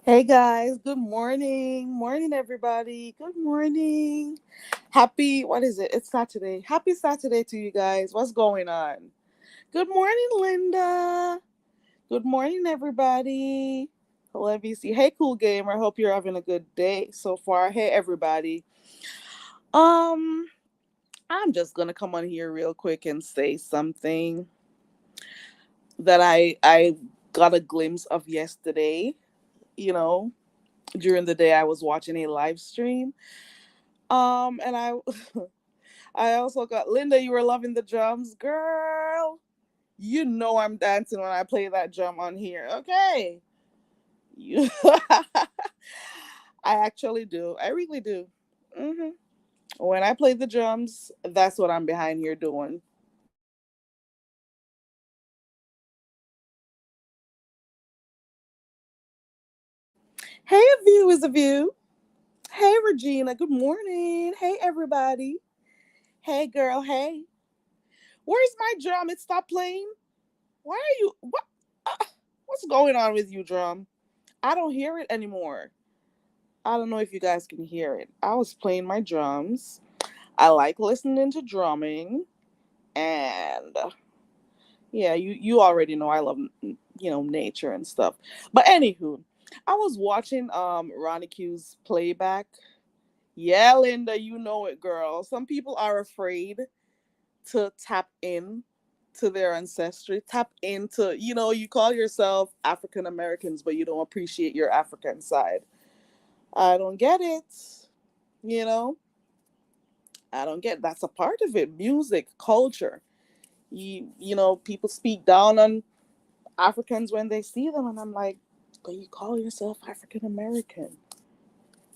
Hey guys, good morning. Morning everybody. Good morning. Happy, what is it? It's Saturday. Happy Saturday to you guys. What's going on? Good morning, Linda. Good morning everybody. Let me see. Hey cool gamer. Hope you're having a good day so far. Hey everybody. Um I'm just going to come on here real quick and say something that I got a glimpse of yesterday, you know, during the day I was watching a live stream. And I I also got Linda, you were loving the drums. Girl, you know I'm dancing when I play that drum on here. Okay. You I actually do. I really do. hmm When I play the drums, that's what I'm behind here doing. Hey, a view is a view. Hey, Regina. Good morning. Hey, everybody. Hey, girl. Hey. Where's my drum? It stopped playing. Why are you? What? What's going on with you, drum? I don't hear it anymore. I don't know if you guys can hear it. I was playing my drums. I like listening to drumming, and yeah, you already know I love nature and stuff. But anywho, I was watching Ronnie Q's playback. Yeah, Linda, you know it, girl. Some people are afraid to tap in to their ancestry, tap into, you call yourself African Americans, but you don't appreciate your African side. I don't get it. You know, I don't get that's a part of it. Music, culture. People speak down on Africans when they see them, and I'm like, but you call yourself African American,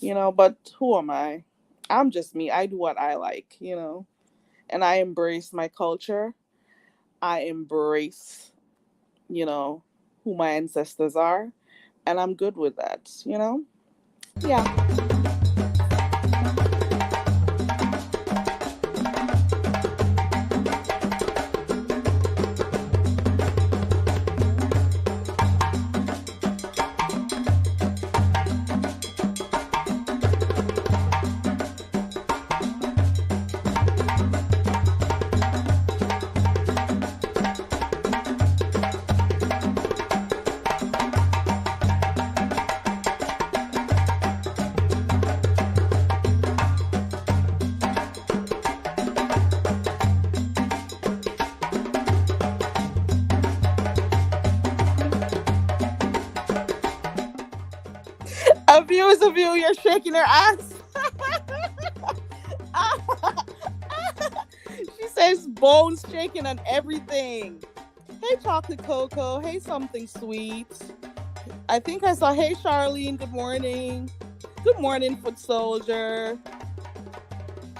but who am I? I'm just me. I do what I like, and I embrace my culture. I embrace, you know, who my ancestors are, and I'm good with that. Yeah. A view is a view. You're shaking her ass. She says bones shaking and everything. Hey, chocolate cocoa. Hey, something sweet. I think I saw. Hey, Charlene. Good morning. Good morning, foot soldier.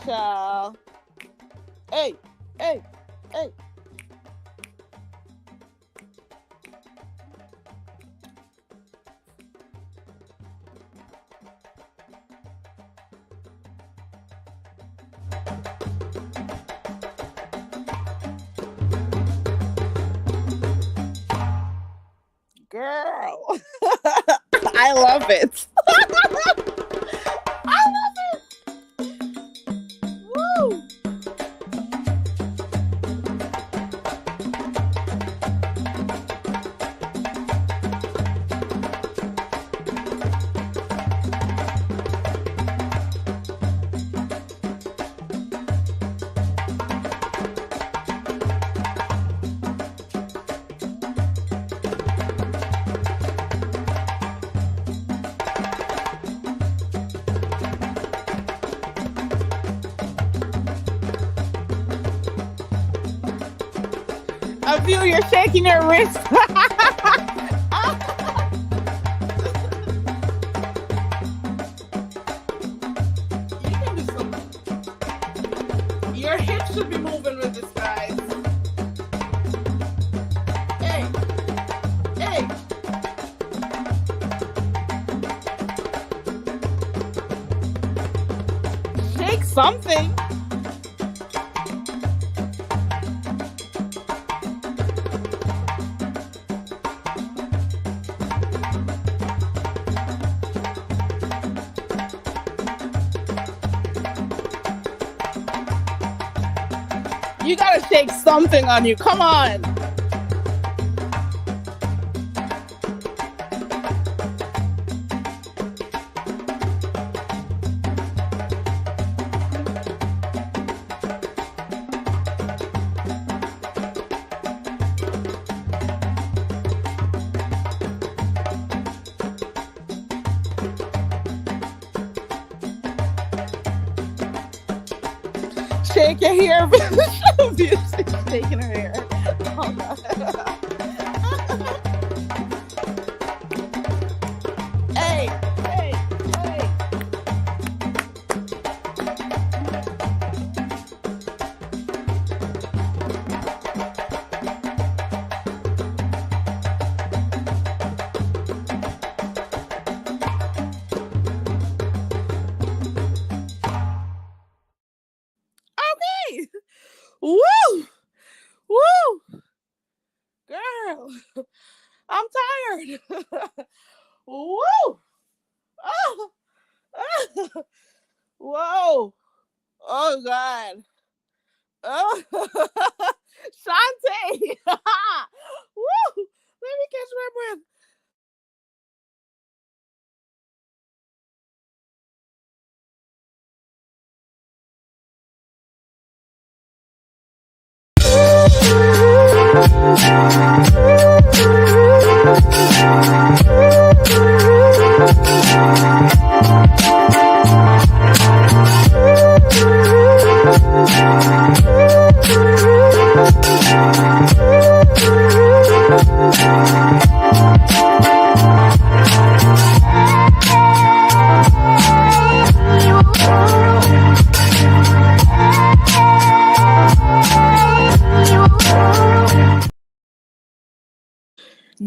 Ciao. Hey, hey, hey. Girl. I love it. I love it. Woo. A view, you're shaking your wrist. You can do something. Your hips should be moving with this, guys. Hey, hey. Shake something. You gotta shake something on you. Come on. Shake your hair. She's shaking her hair. Oh, God. Hey, hey, hey. Okay. Woo! Woo! Girl, I'm tired. Woo! Oh, oh. Whoa! Oh God! Oh, Shantae! Woo! Let me catch my breath.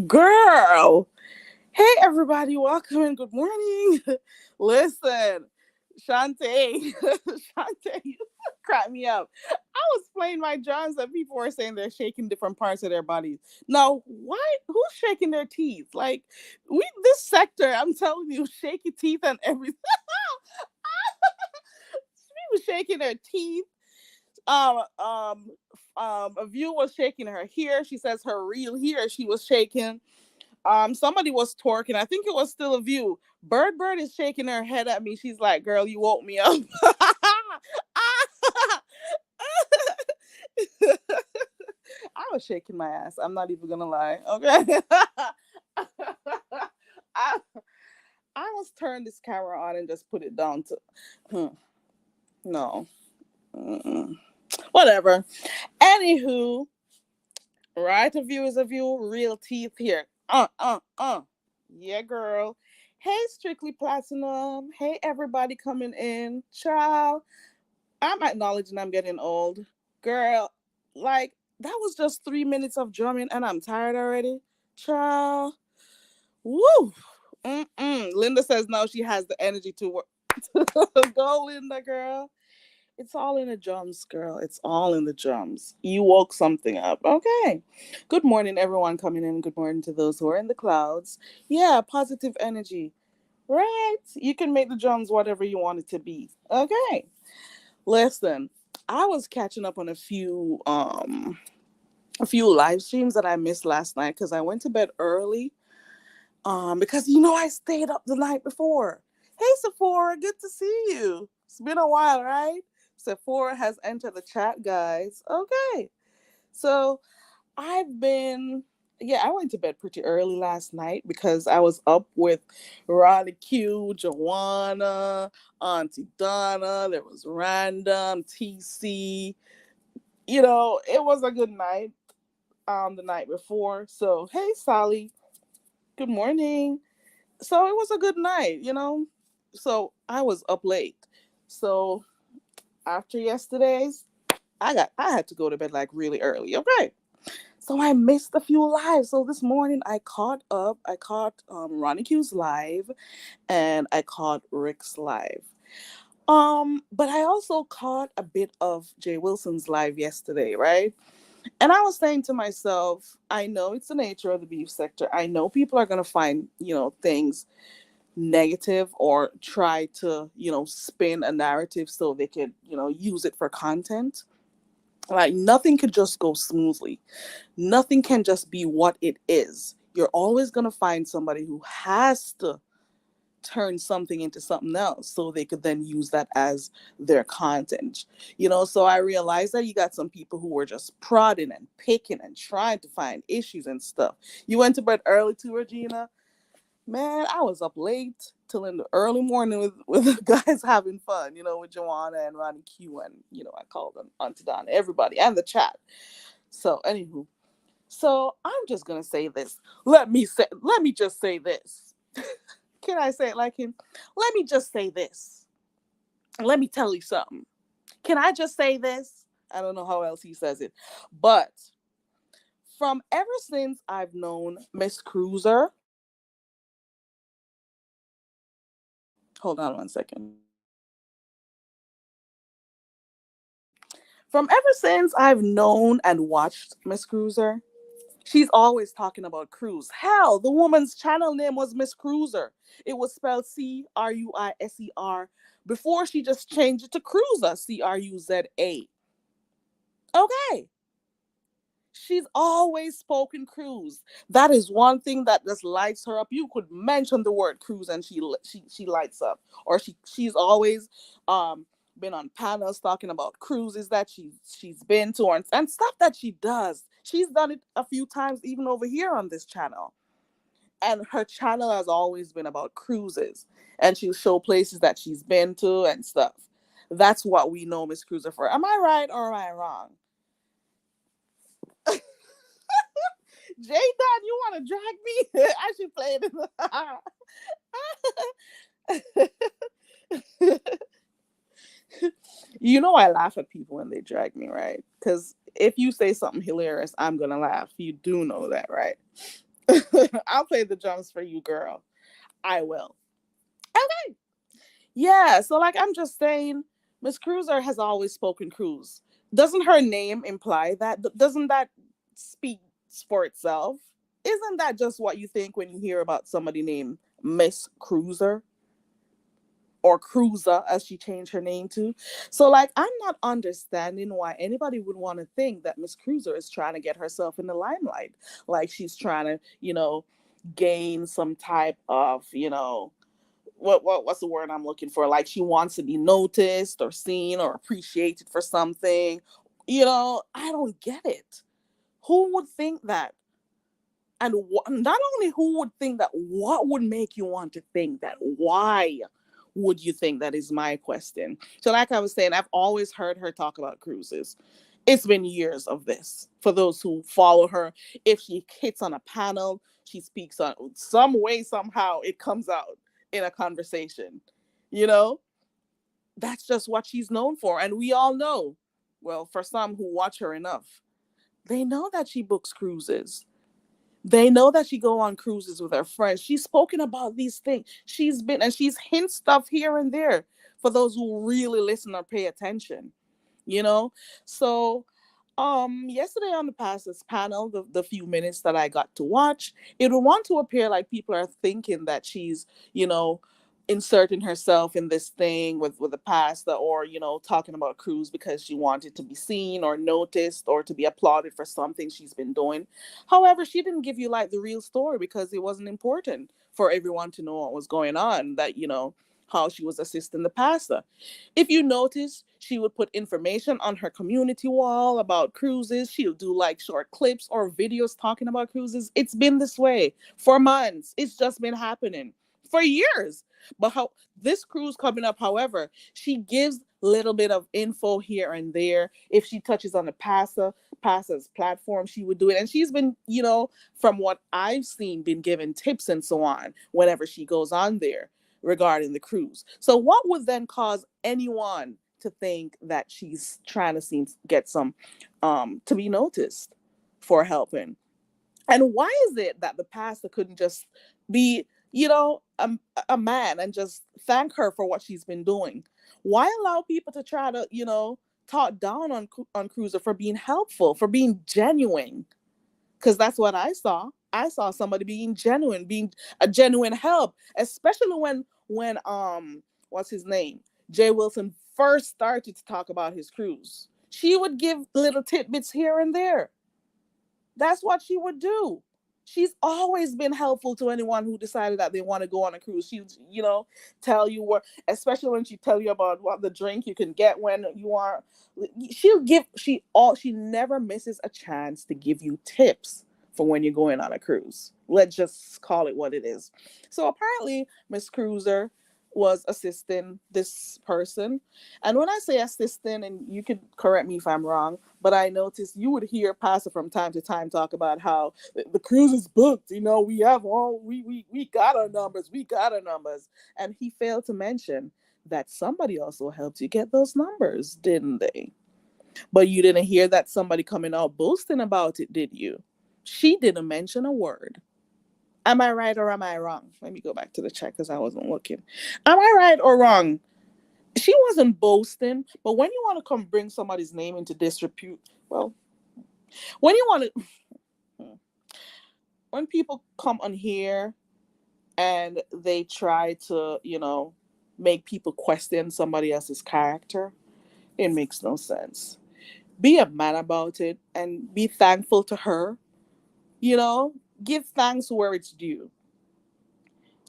Girl. Hey everybody, welcome and good morning. Listen, Shantae, Shantae, you crack me up. I was playing my drums and people were saying they're shaking different parts of their bodies. Now, why? Who's shaking their teeth? Like, we this sector, I'm telling you, shaky teeth and everything. People shaking their teeth. Um, um, a view was shaking her hair. She says her real hair she was shaking. Somebody was twerking. I think it was still a view. Bird is shaking her head at me. She's like, "Girl, you woke me up." I was shaking my ass. I'm not even gonna lie. Okay. I I was turn this camera on and just put it down to no. Mm-mm. Whatever. Anywho, right, a view is a view. Real teeth here. Yeah, girl. Hey, Strictly Platinum. Hey, everybody coming in. Child, I'm acknowledging I'm getting old. Girl, like, that was just 3 minutes of drumming and I'm tired already. Child, woo. Linda says no, she has the energy to work. Go, Linda, girl. It's all in the drums, girl. It's all in the drums. You woke something up. Okay. Good morning, everyone coming in. Good morning to those who are in the clouds. Yeah, positive energy. Right? You can make the drums whatever you want it to be. Okay. Listen, I was catching up on a few live streams that I missed last night because I went to bed early. Because I stayed up the night before. Hey Sephora, good to see you. It's been a while, right? Sephora has entered the chat, guys. Okay. So I've been I went to bed pretty early last night because I was up with Ronnie Q, Joanna, Auntie Donna, there was Random, TC. It was a good night the night before. So hey Sally, good morning. So it was a good night. So I was up late. So after yesterday's, I had to go to bed like really early. Okay. So I missed a few lives. So this morning I caught up. I caught Ronnie Q's live and I caught Rick's live. But I also caught a bit of Jay Wilson's live yesterday, right? And I was saying to myself, I know it's the nature of the beef sector. I know people are gonna find, things negative or try to, spin a narrative so they could, use it for content. Like nothing could just go smoothly. Nothing can just be what it is. You're always going to find somebody who has to turn something into something else so they could then use that as their content. So I realized that you got some people who were just prodding and picking and trying to find issues and stuff. You went to bed early too, Regina? Man, I was up late till in the early morning with the guys having fun, with Joanna and Ronnie Q, and I called them Auntie Donna, everybody, and the chat. So anywho, so I'm just gonna say this. Let me just say this. Can I say it like him? Let me just say this. Let me tell you something. Can I just say this? I don't know how else he says it. But from ever since I've known Miss Cruiser, hold on one second. From ever since I've known and watched Miss Cruiser, she's always talking about cruise. Hell, the woman's channel name was Miss Cruiser. It was spelled Cruiser before she just changed it to Cruiser, Cruza. Okay. She's always spoken cruise. That is one thing that just lights her up. You could mention the word cruise and she lights up. Or she's always um been on panels talking about cruises that she's been to, and stuff that she does. She's done it a few times even over here on this channel. And her channel has always been about cruises. And she'll show places that she's been to and stuff. That's what we know Miss Cruiser for. Am I right or am I wrong? J Dot, you want to drag me? I should play it. I laugh at people when they drag me, right? Because if you say something hilarious, I'm gonna laugh. You do know that, right? I'll play the drums for you, girl. I will. Okay. Yeah. So, like, I'm just saying, Miss Cruiser has always spoken cruise. Doesn't her name imply that? Doesn't that speak for itself? Isn't that just what you think when you hear about somebody named Miss Cruiser or Cruiser as she changed her name to? So, like, I'm not understanding why anybody would want to think that Miss Cruiser is trying to get herself in the limelight. Like, she's trying to, gain some type of, what's the word I'm looking for? Like, she wants to be noticed or seen or appreciated for something. I don't get it. Who would think that? And not only who would think that, what would make you want to think that? Why would you think that is my question? So, like I was saying, I've always heard her talk about cruises. It's been years of this. For those who follow her, if she hits on a panel, she speaks on some way, somehow it comes out in a conversation. You know, that's just what she's known for. And we all know, well, for some who watch her enough, they know that she books cruises. They know that she go on cruises with her friends. She's spoken about these things. She's been, and she's hint stuff here and there for those who really listen or pay attention. You know, so yesterday on the pastors panel, the few minutes that I got to watch, it would want to appear like people are thinking that she's, you know, inserting herself in this thing with the pastor, or talking about cruise because she wanted to be seen or noticed or to be applauded for something she's been doing. However, she didn't give you like the real story because it wasn't important for everyone to know what was going on, that how she was assisting the pastor. If you notice, she would put information on her community wall about cruises. She'll do like short clips or videos talking about cruises. It's been this way for months. It's just been happening for years. But how this cruise coming up, however, she gives little bit of info here and there. If she touches on the pastor's platform, she would do it. And she's been, from what I've seen, been given tips and so on whenever she goes on there regarding the cruise. So what would then cause anyone to think that she's trying to get some to be noticed for helping? And why is it that the pastor couldn't just be, a man and just thank her for what she's been doing? Why allow people to try to, talk down on Cruiser for being helpful, for being genuine? Because that's what I saw. I saw somebody being genuine, being a genuine help, especially when what's his name, Jay Wilson first started to talk about his cruise. She would give little tidbits here and there. That's what she would do. She's always been helpful to anyone who decided that they want to go on a cruise. She, tell you what, especially when she tell you about what the drink you can get when you are. She'll give. She never misses a chance to give you tips for when you're going on a cruise. Let's just call it what it is. So apparently, Miss Cruiser was assisting this person, and when I say assisting, and you can correct me if I'm wrong, but I noticed you would hear Pastor from time to time talk about how the cruise is booked. We have all we got our numbers. We got our numbers, and he failed to mention that somebody also helped you get those numbers, didn't they? But you didn't hear that somebody coming out boasting about it, did you? She didn't mention a word. Am I right or am I wrong? Let me go back to the chat because I wasn't looking. Am I right or wrong? She wasn't boasting, but when you want to come bring somebody's name into disrepute, well, when you want to, when people come on here and they try to, make people question somebody else's character, it makes no sense. Be a man about it and be thankful to her. You know, give thanks where it's due.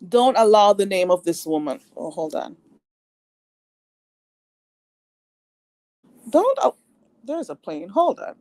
Don't allow the name of this woman. Oh, hold on. Don't. Oh, there's a plane. Hold on.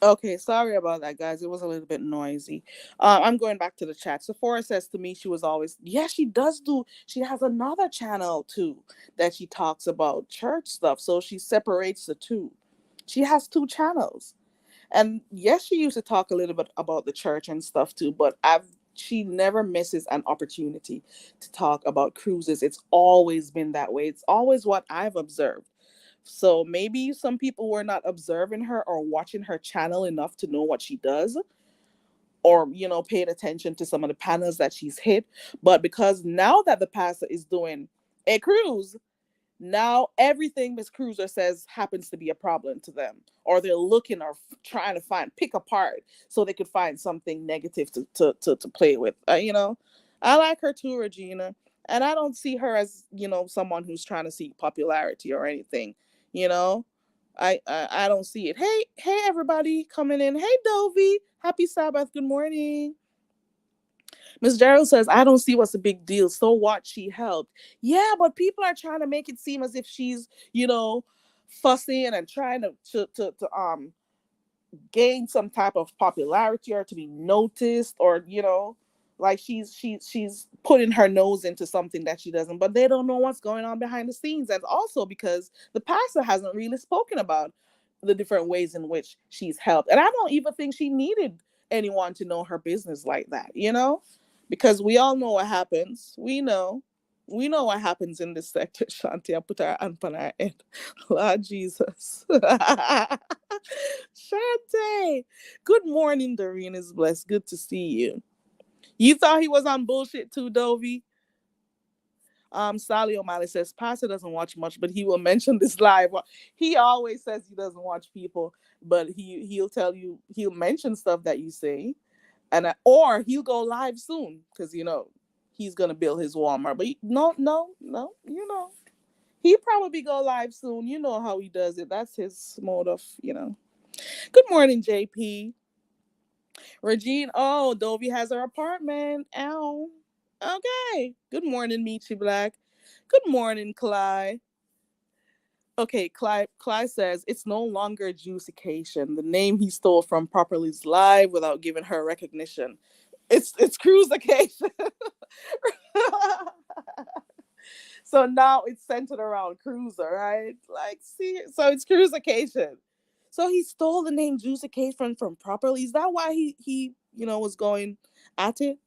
Okay, sorry about that, guys. It was a little bit noisy. I'm going back to the chat. Sephora says to me she was always, yeah, she does do, she has another channel too that she talks about church stuff. So she separates the two. She has two channels. And yes, she used to talk a little bit about the church and stuff too, but she never misses an opportunity to talk about cruises. It's always been that way. It's always what I've observed. So maybe some people were not observing her or watching her channel enough to know what she does, or paying attention to some of the panels that she's hit. But because now that the pastor is doing a cruise, now everything Miss Cruiser says happens to be a problem to them, or they're looking or trying to pick apart so they could find something negative to play with. I like her too, Regina, and I don't see her as someone who's trying to seek popularity or anything. You know, I don't see it. Hey everybody coming in. Hey Dovey, happy Sabbath. Good morning. Miss Gerald says, I don't see what's the big deal. So what? She helped. Yeah, but people are trying to make it seem as if she's, fussing and trying to gain some type of popularity or to be noticed, or like she's putting her nose into something that she doesn't, but they don't know what's going on behind the scenes. And also because the pastor hasn't really spoken about the different ways in which she's helped, and I don't even think she needed anyone to know her business like that, because we all know what happens. We know what happens in this sector. Shanti, I put her hand on her head. Lord Jesus. Shante. Good morning, Doreen is blessed. Good to see you. You thought he was on bullshit too, Dovey? Sally O'Malley says Pastor doesn't watch much, but he will mention this live. He always says he doesn't watch people, but he'll tell you, he'll mention stuff that you say, and or he'll go live soon because he's gonna build his Walmart. But no, no, no, he probably go live soon. You know how he does it. That's his mode of. Good morning, JP. Regine, oh, Dovey has her apartment. Ow. Okay. Good morning, Michi Black. Good morning, Clyde. Okay, Clyde says it's no longer adjudication. The name he stole from Properly's live without giving her recognition. It's cruisication. So now it's centered around cruiser, right? Like, see, so it's cruisication. So he stole the name Juicy Case from Properly. Is that why he was going at it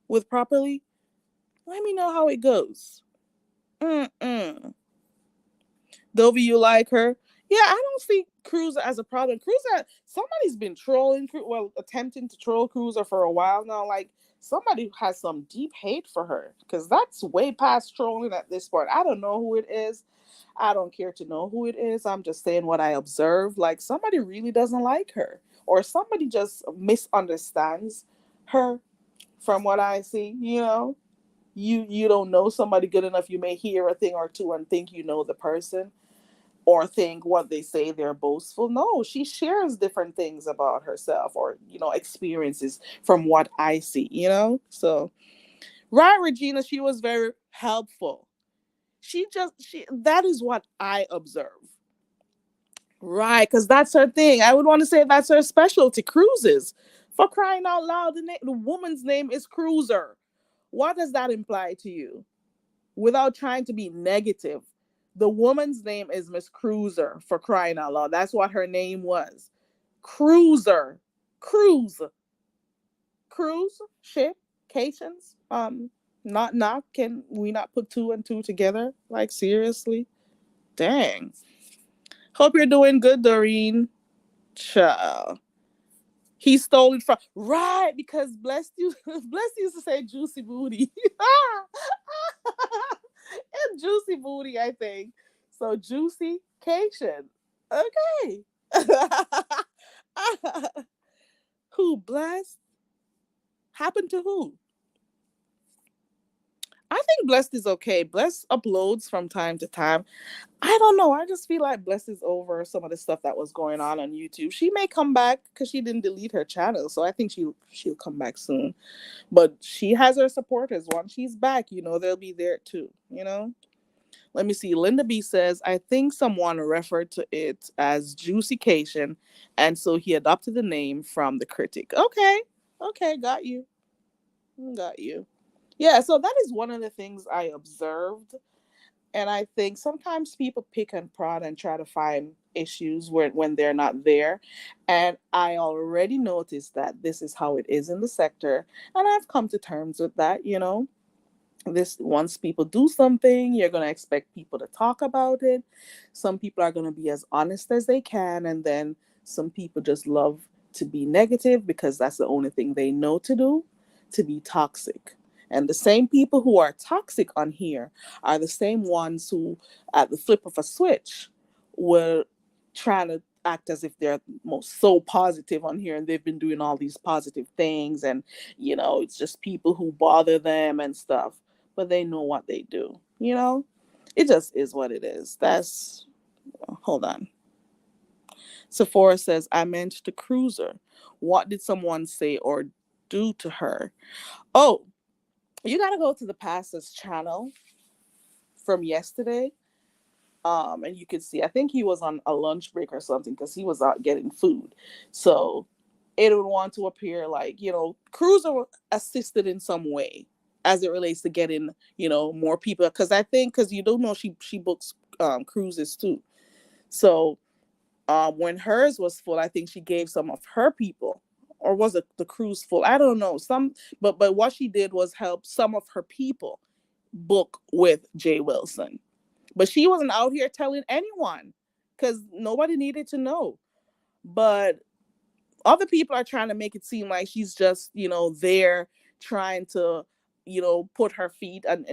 with Properly? Let me know how it goes. Mm-mm. Dovey, you like her? Yeah, I don't see Cruiser as a problem. Cruiser, somebody's been trolling, well, attempting to troll Cruiser for a while now. Like, somebody has some deep hate for her because that's way past trolling at this point. I don't know who it is. I don't care to know who it is. I'm just saying what I observe. Like, somebody really doesn't like her, or somebody just misunderstands her from what I see. You don't know somebody good enough. You may hear a thing or two and think you know the person, or think what they say they're boastful. No, she shares different things about herself, or experiences from what I see. So, right, Regina, she was very helpful. She that is what I observe. Right, because that's her thing. I would want to say that's her specialty, cruises. For crying out loud, the woman's name is Cruiser. What does that imply to you? Without trying to be negative, the woman's name is Miss Cruiser, for crying out loud. That's what her name was. Cruiser. Cruise. Cruise, ship, Cations. Not can we not put two and two together? Like, seriously? Dang. Hope you're doing good, Doreen. Child. He stole it from, right, because Blessed you Blessed used to say juicy booty. And juicy booty, I think. So juicy cation. Okay. Who, Blessed? Happened to who? I think Blessed is okay. Blessed uploads from time to time. I don't know. I just feel like Blessed is over some of the stuff that was going on YouTube. She may come back because she didn't delete her channel, so I think she'll come back soon. But she has her supporters. Once she's back, they'll be there too. Let me see. Linda B says, I think someone referred to it as Juicycation, and so he adopted the name from the critic. Okay. Okay, got you. Got you. Yeah, so that is one of the things I observed. And I think sometimes people pick and prod and try to find issues when they're not there. And I already noticed that this is how it is in the sector. And I've come to terms with that. This, once people do something, you're going to expect people to talk about it. Some people are going to be as honest as they can, and then some people just love to be negative because that's the only thing they know to do, to be toxic. And the same people who are toxic on here are the same ones who, at the flip of a switch, were trying to act as if they're most so positive on here, and they've been doing all these positive things, and it's just people who bother them and stuff, but they know what they do. It just is what it is. That's Hold on. Sephora says, I meant the Cruiser. What did someone say or do to her? Oh, you got to go to the pastor's channel from yesterday. And you could see, I think he was on a lunch break or something, because he was out getting food. So it would want to appear like, Cruiser assisted in some way as it relates to getting, more people. Because I think, because you don't know, she books cruises too. So when hers was full, I think she gave some of her people, or was it the cruise full? I don't know. But what she did was help some of her people book with Jay Wilson. But she wasn't out here telling anyone, because nobody needed to know. But other people are trying to make it seem like she's just, there trying to, put her feet and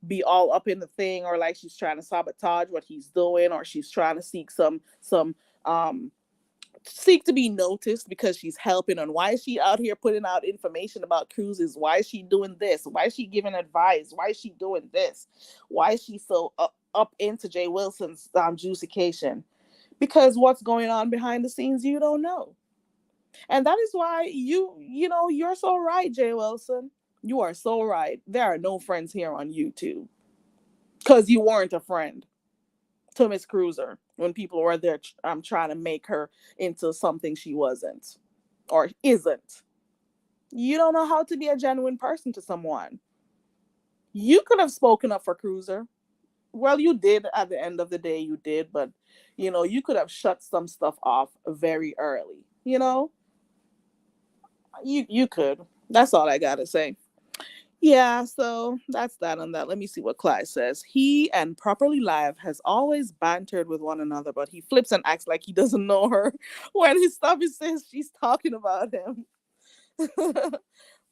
be all up in the thing, or like she's trying to sabotage what he's doing, or she's trying to um seek to be noticed because she's helping. And why is she out here putting out information about cruises? Why is she doing this? Why is she giving advice? Why is she doing this? Why is she so up into Jay Wilson's juicycation? Because what's going on behind the scenes, you don't know. And that is why you're so right, Jay Wilson. You are so right. There are no friends here on YouTube, because you weren't a friend to Miss Cruiser when people were there trying to make her into something she wasn't or isn't. You don't know how to be a genuine person to someone. You could have spoken up for Cruiser. Well, you did at the end of the day, you did, but you could have shut some stuff off very early. You could. That's all I gotta say. Yeah, so that's that on that. Let me see what Clyde says. He and Properly Live has always bantered with one another, but he flips and acts like he doesn't know her when his stomach says she's talking about him.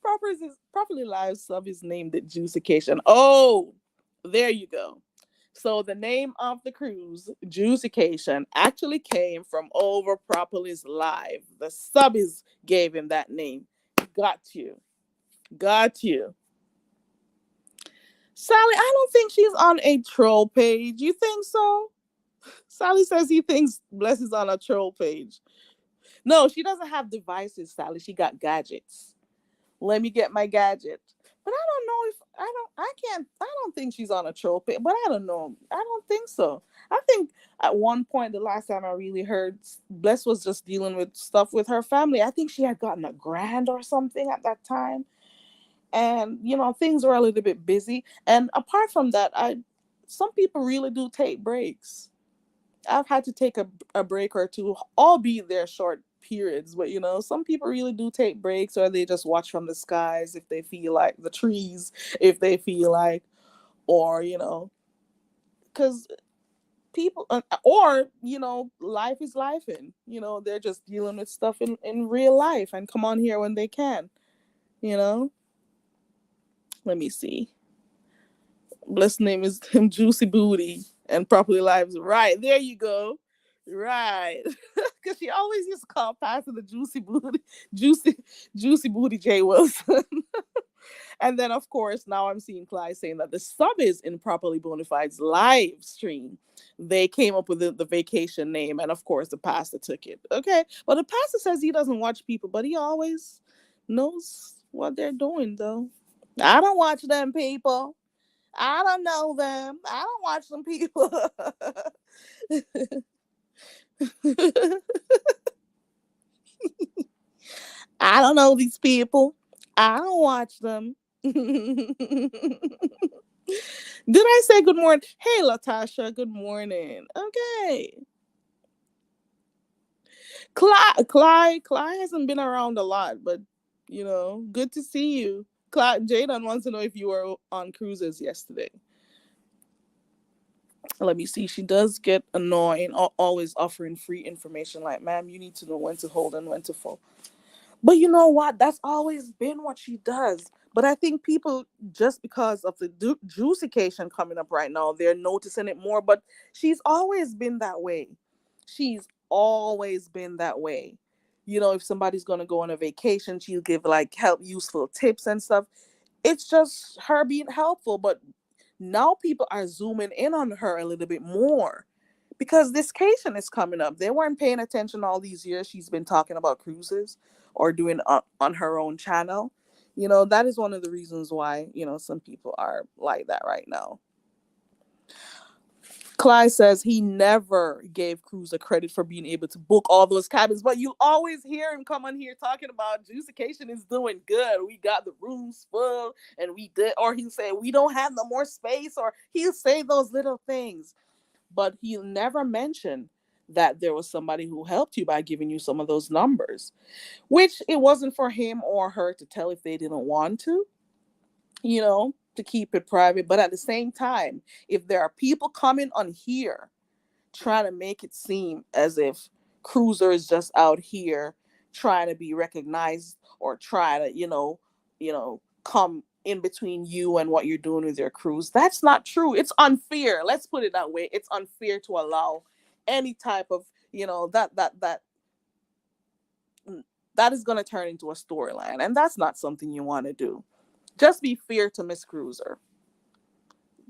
Properly Live sub is named the Juicecation. Oh, there you go. So the name of the cruise, Juicecation, actually came from Over Properly's Live. The subbies gave him that name. Got you. Got you. Sally, I don't think she's on a troll page. You think so? Sally says he thinks Bless is on a troll page. No, she doesn't have devices, Sally. She got gadgets. Let me get my gadget. But I don't know if I can't I don't think she's on a troll page, but I don't know. I don't think so. I think at one point the last time I really heard Bless was just dealing with stuff with her family. I think she had gotten a grant or something at that time. And things were a little bit busy. And apart from that, I some people really do take breaks. I've had to take a break or two, albeit they're short periods, but some people really do take breaks, or they just watch from the skies if they feel like, the trees if they feel like, or because people, or life is life, and they're just dealing with stuff in real life and come on here when they can. you know Let me see. Blessed name is him Juicy Booty and Properly Lives. Right, there you go. Right. Because she always used to call Pastor the Juicy Booty, Juicy, Juicy Booty J. Wilson. And then, of course, now I'm seeing Clyde saying that the sub is Improperly Bonafide's live stream. They came up with the vacation name, and of course, the pastor took it. Okay. But the pastor says he doesn't watch people, but he always knows what they're doing, though. I don't watch them people. I don't know them. I don't watch them people. I don't know these people. I don't watch them. Did I say good morning? Hey, Latasha, good morning. Okay. Clyde hasn't been around a lot, but good to see you. Jaden wants to know if you were on cruises yesterday. Let me see. She does get annoying, always offering free information. Like, ma'am, you need to know when to hold and when to fold. But you know what? That's always been what she does. But I think people, just because of the juicification coming up right now, they're noticing it more. But she's always been that way. She's always been that way. If somebody's going to go on a vacation, she'll give like help, useful tips and stuff. It's just her being helpful. But now people are zooming in on her a little bit more because this vacation is coming up. They weren't paying attention all these years she's been talking about cruises or doing on her own channel. That is one of the reasons why some people are like that right now. Clyde says he never gave Cruz a credit for being able to book all those cabins, but you always hear him come on here talking about Juicification is doing good. We got the rooms full, and we did, or he'll say we don't have no more space, or he'll say those little things, but he'll never mention that there was somebody who helped you by giving you some of those numbers, which it wasn't for him or her to tell if they didn't want to keep it private. But at the same time, if there are people coming on here trying to make it seem as if Cruiser is just out here trying to be recognized or try to, come in between you and what you're doing with your cruise, that's not true. It's unfair. Let's put it that way. It's unfair to allow any type of, that is going to turn into a storyline, and that's not something you want to do. Just be fair to Miss Cruiser.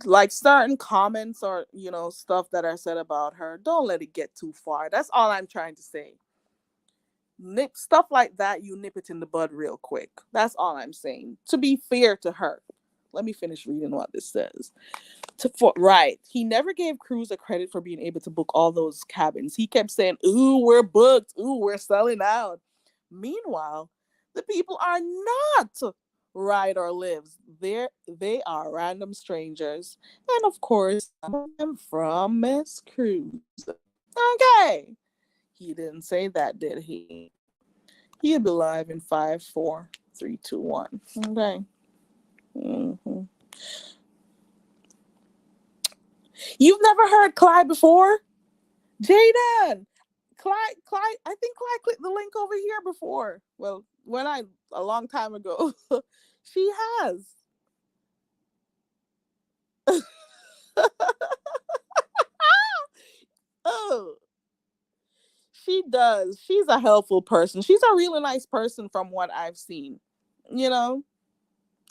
Like certain comments or stuff that are said about her, don't let it get too far. That's all I'm trying to say. Nip stuff like that, you nip it in the bud real quick. That's all I'm saying, to be fair to her. Let me finish reading what this says. Right, he never gave Cruz a credit for being able to book all those cabins. He kept saying, ooh, we're booked, ooh, we're selling out. Meanwhile, the people are not. ride, or lives. They are random strangers. And of course, some of them from Miss Cruise. Okay. He didn't say that, did he? He'll be live in five, four, three, two, one. Okay. hmm You've never heard Clyde before? Jaden! Clyde, I think Clyde clicked the link over here before. Well, a long time ago. She has. Oh, she does. She's a helpful person. She's a really nice person from what I've seen. You know,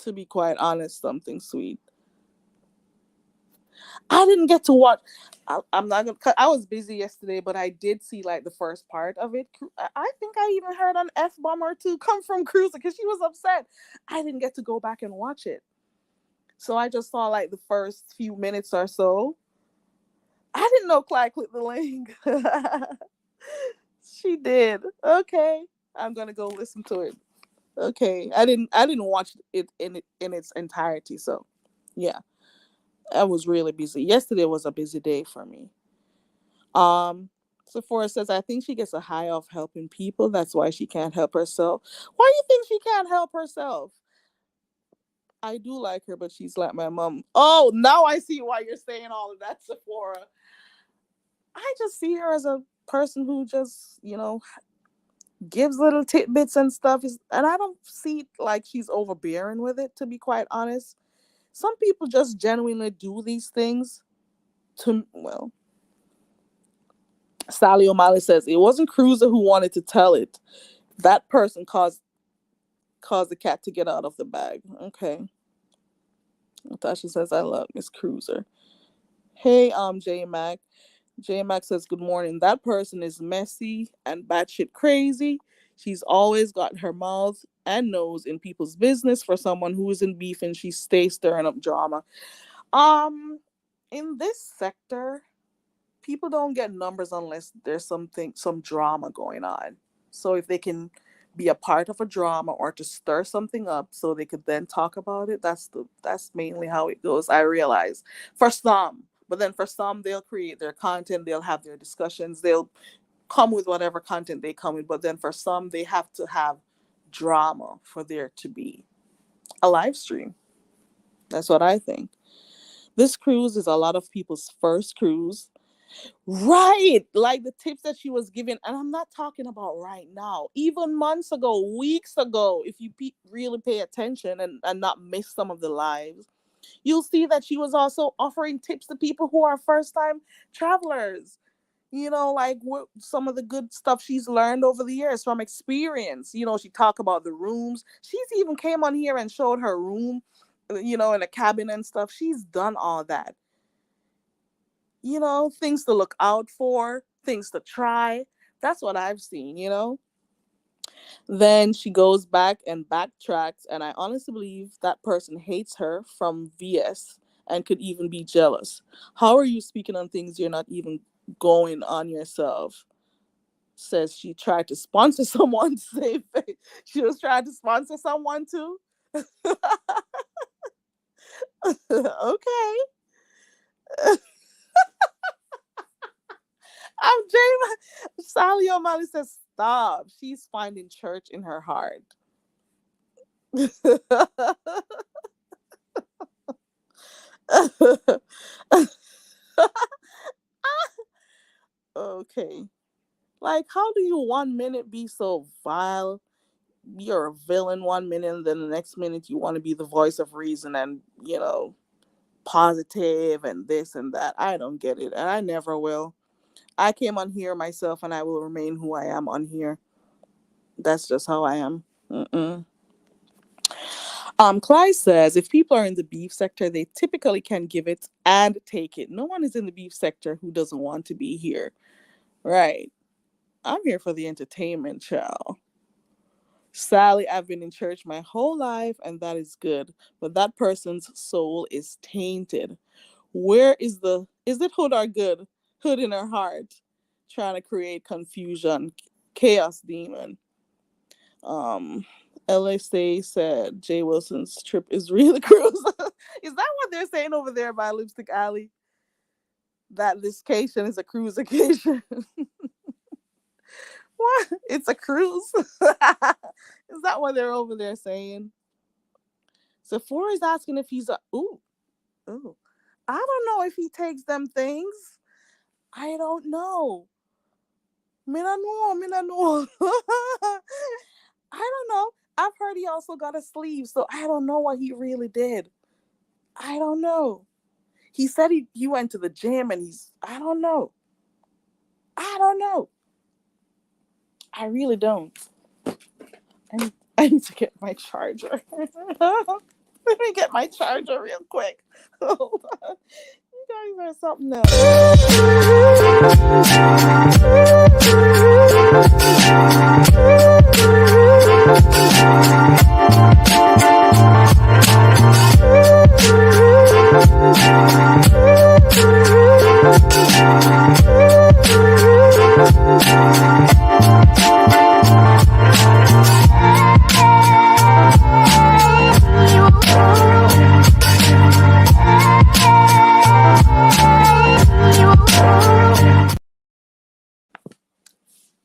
to be quite honest, something sweet. I didn't get to watch. I'm not gonna. I was busy yesterday, but I did see like the first part of it. I think I even heard an F bomb or two come from Cruiser because she was upset. I didn't get to go back and watch it, so I just saw like the first few minutes or so. I didn't know Clyde clicked the link. She did. Okay, I'm gonna go listen to it. Okay, I didn't watch it in its entirety. So, yeah, I was really busy. Yesterday was a busy day for me. Um, Sephora says I think she gets a high off helping people. That's why she can't help herself. Why do you think she can't help herself? I do like her, but she's like my mom. Oh, now I see why you're saying all of that, Sephora. I just see her as a person who just, gives little tidbits and stuff. And I don't see like she's overbearing with it, to be quite honest. Some people just genuinely do these things to, well, Sally O'Malley says it wasn't Cruiser who wanted to tell it. That person caused the cat to get out of the bag. Okay. Natasha says I love Miss Cruiser. Hey, J Mac. J Mac says good morning. That person is messy and batshit crazy. She's always got her mouth and nose in people's business for someone who is in beef, and she stays stirring up drama. Um, in this sector, people don't get numbers unless there's some drama going on. So if they can be a part of a drama or to stir something up so they could then talk about it, that's mainly how it goes. I realize for some, but then for some they'll create their content, they'll have their discussions, they'll come with whatever content they come with, but then for some they have to have drama for there to be a live stream. That's what I think. This cruise is a lot of people's first cruise. Right. Like the tips that she was giving. And I'm not talking about right now, even months ago, weeks ago. If you really pay attention and not miss some of the lives, you'll see that she was also offering tips to people who are first time travelers. Like what some of the good stuff she's learned over the years from experience. She talked about the rooms. She's even came on here and showed her room, in a cabin and stuff. She's done all that. Things to look out for, things to try. That's what I've seen. Then she goes back and backtracks, and I honestly believe that person hates her from VS and could even be jealous. How are you speaking on things you're not even going on yourself? Says she tried to sponsor someone to save face. She was trying to sponsor someone too. Okay. I'm Jayla. Sally O'Malley says, stop. She's finding church in her heart. Okay. Like, how do you 1 minute be so vile? You're a villain 1 minute, and then the next minute you want to be the voice of reason and, positive and this and that. I don't get it, and I never will. I came on here myself, and I will remain who I am on here. That's just how I am. Mm-mm. Clyde says if people are in the beef sector, they typically can give it and take it. No one is in the beef sector who doesn't want to be here. Right. I'm here for the entertainment, child. Sally, I've been in church my whole life, and that is good. But that person's soul is tainted. Where is it hood or good? Hood in her heart, trying to create confusion, chaos demon. Um, LSA said Jay Wilson's trip is really cruise. Is that what they're saying over there by Lipstick Alley? That this vacation is a cruise vacation. What? It's a cruise? Is that what they're over there saying? Sephora is asking if he's a. Ooh, ooh. I don't know if he takes them things. I don't know. Me no know. Me no know. I don't know. I've heard he also got a sleeve, so I don't know what he really did. I don't know. He said he went to the gym and he's. I don't know. I don't know. I really don't. I need to get my charger. Let me get my charger real quick. Hold on. You guys are something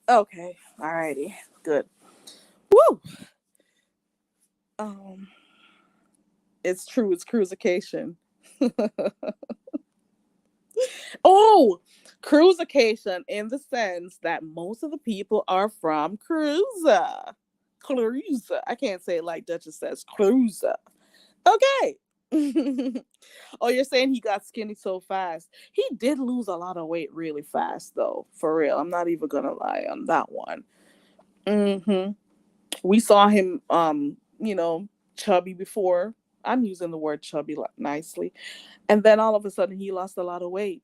okay. Alrighty. Good. Woo. Um, it's true. It's cruisication. Oh, cruisication in the sense that most of the people are from Cruza. Cruza. I can't say it like Duchess says. Cruza. Okay. Oh, you're saying he got skinny so fast. He did lose a lot of weight really fast, though. For real. I'm not even going to lie on that one. Hmm. We saw him, chubby before. I'm using the word chubby nicely. And then all of a sudden, he lost a lot of weight.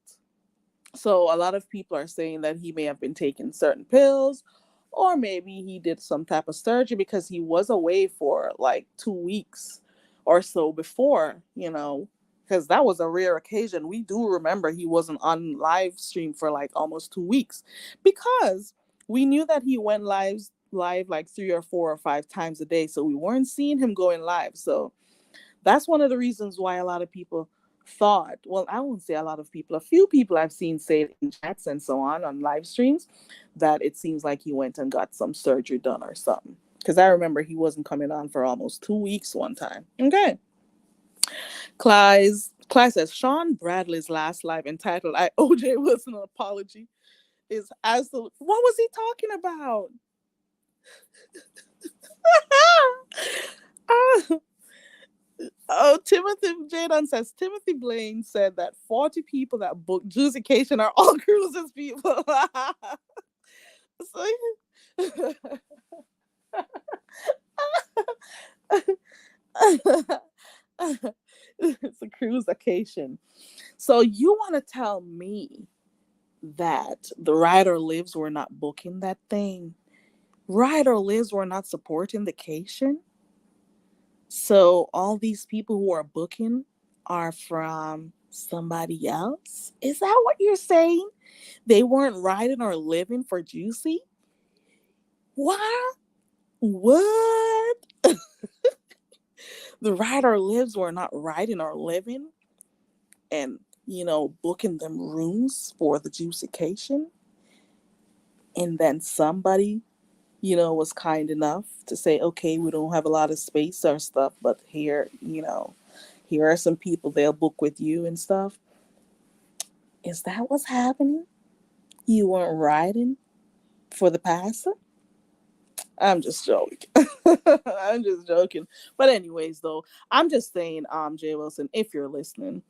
So a lot of people are saying that he may have been taking certain pills, or maybe he did some type of surgery because he was away for like 2 weeks or so before, because that was a rare occasion. We do remember he wasn't on live stream for like almost 2 weeks because we knew that he went live like 3 or 4 or 5 times a day. So we weren't seeing him going live. So that's one of the reasons why a lot of people thought, well, I won't say a lot of people, a few people I've seen say it in chats and so on live streams, that it seems like he went and got some surgery done or something. Because I remember he wasn't coming on for almost 2 weeks one time. Okay. Clyde says Sean Bradley's last live entitled I OJ Wilson an apology is absolute. What was he talking about? Ah, oh, Timothy Jadon says Timothy Blaine said that 40 people that booked Juicycation are all cruises people. So, it's a cruise occasion. So you want to tell me that the Rider Lives were not booking that thing? Rider Lives were not supporting the cation? So all these people who are booking are from somebody else? Is that what you're saying? They weren't riding or living for Juicy? What? What? The Rider Lives were not riding or living and, booking them rooms for the Juicycation? And then somebody, was kind enough to say, okay, we don't have a lot of space or stuff, but here are some people they'll book with you and stuff. Is that what's happening? You weren't riding for the passer? I'm just joking. I'm just joking. But anyways, though, I'm just saying, Jay Wilson, if you're listening,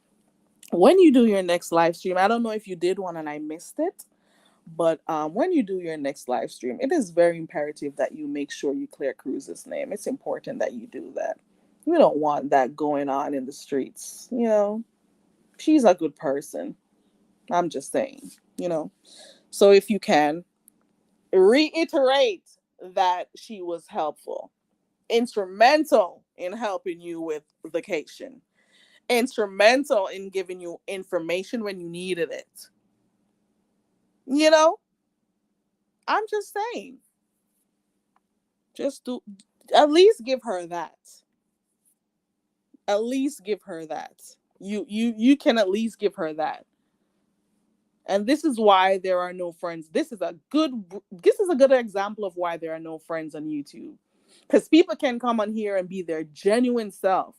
when you do your next live stream, I don't know if you did one and I missed it, but when you do your next live stream, it is very imperative that you make sure you clear Cruz's name. It's important that you do that. We don't want that going on in the streets. She's a good person. I'm just saying. So if you can, reiterate that she was helpful, instrumental in helping you with vacation, instrumental in giving you information when you needed it. You know, I'm just saying, just do. At least give her that. At least give her that. You can at least give her that. And this is why there are no friends. This is a good example of why there are no friends on YouTube. Cuz people can come on here and be their genuine self,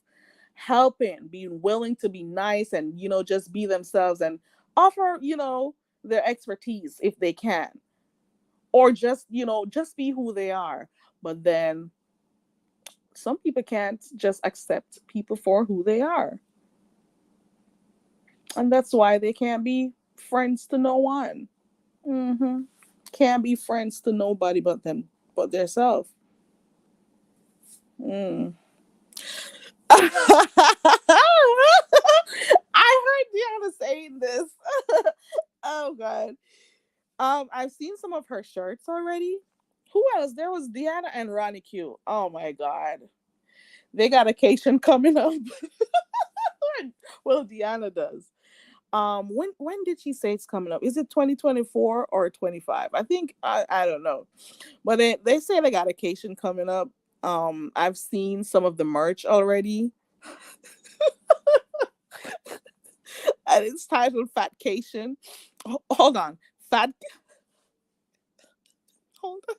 helping, being willing to be nice and just be themselves and offer, their expertise if they can, or just be who they are. But then some people can't just accept people for who they are. And that's why they can't be friends to no one. Hmm. Can't be friends to nobody but them, but themselves. Mm. I heard Deanna saying this. Oh god. I've seen some of her shirts already. Who else? There was Deanna and Ronnie Q. Oh my god. They got a occasion coming up. Well, Deanna does. When did she say it's coming up? Is it 2024 or 25? I think I don't know. But they say they got a occasion coming up. I've seen some of the merch already. And it's titled Fatcation. Hold on. Fat hold on.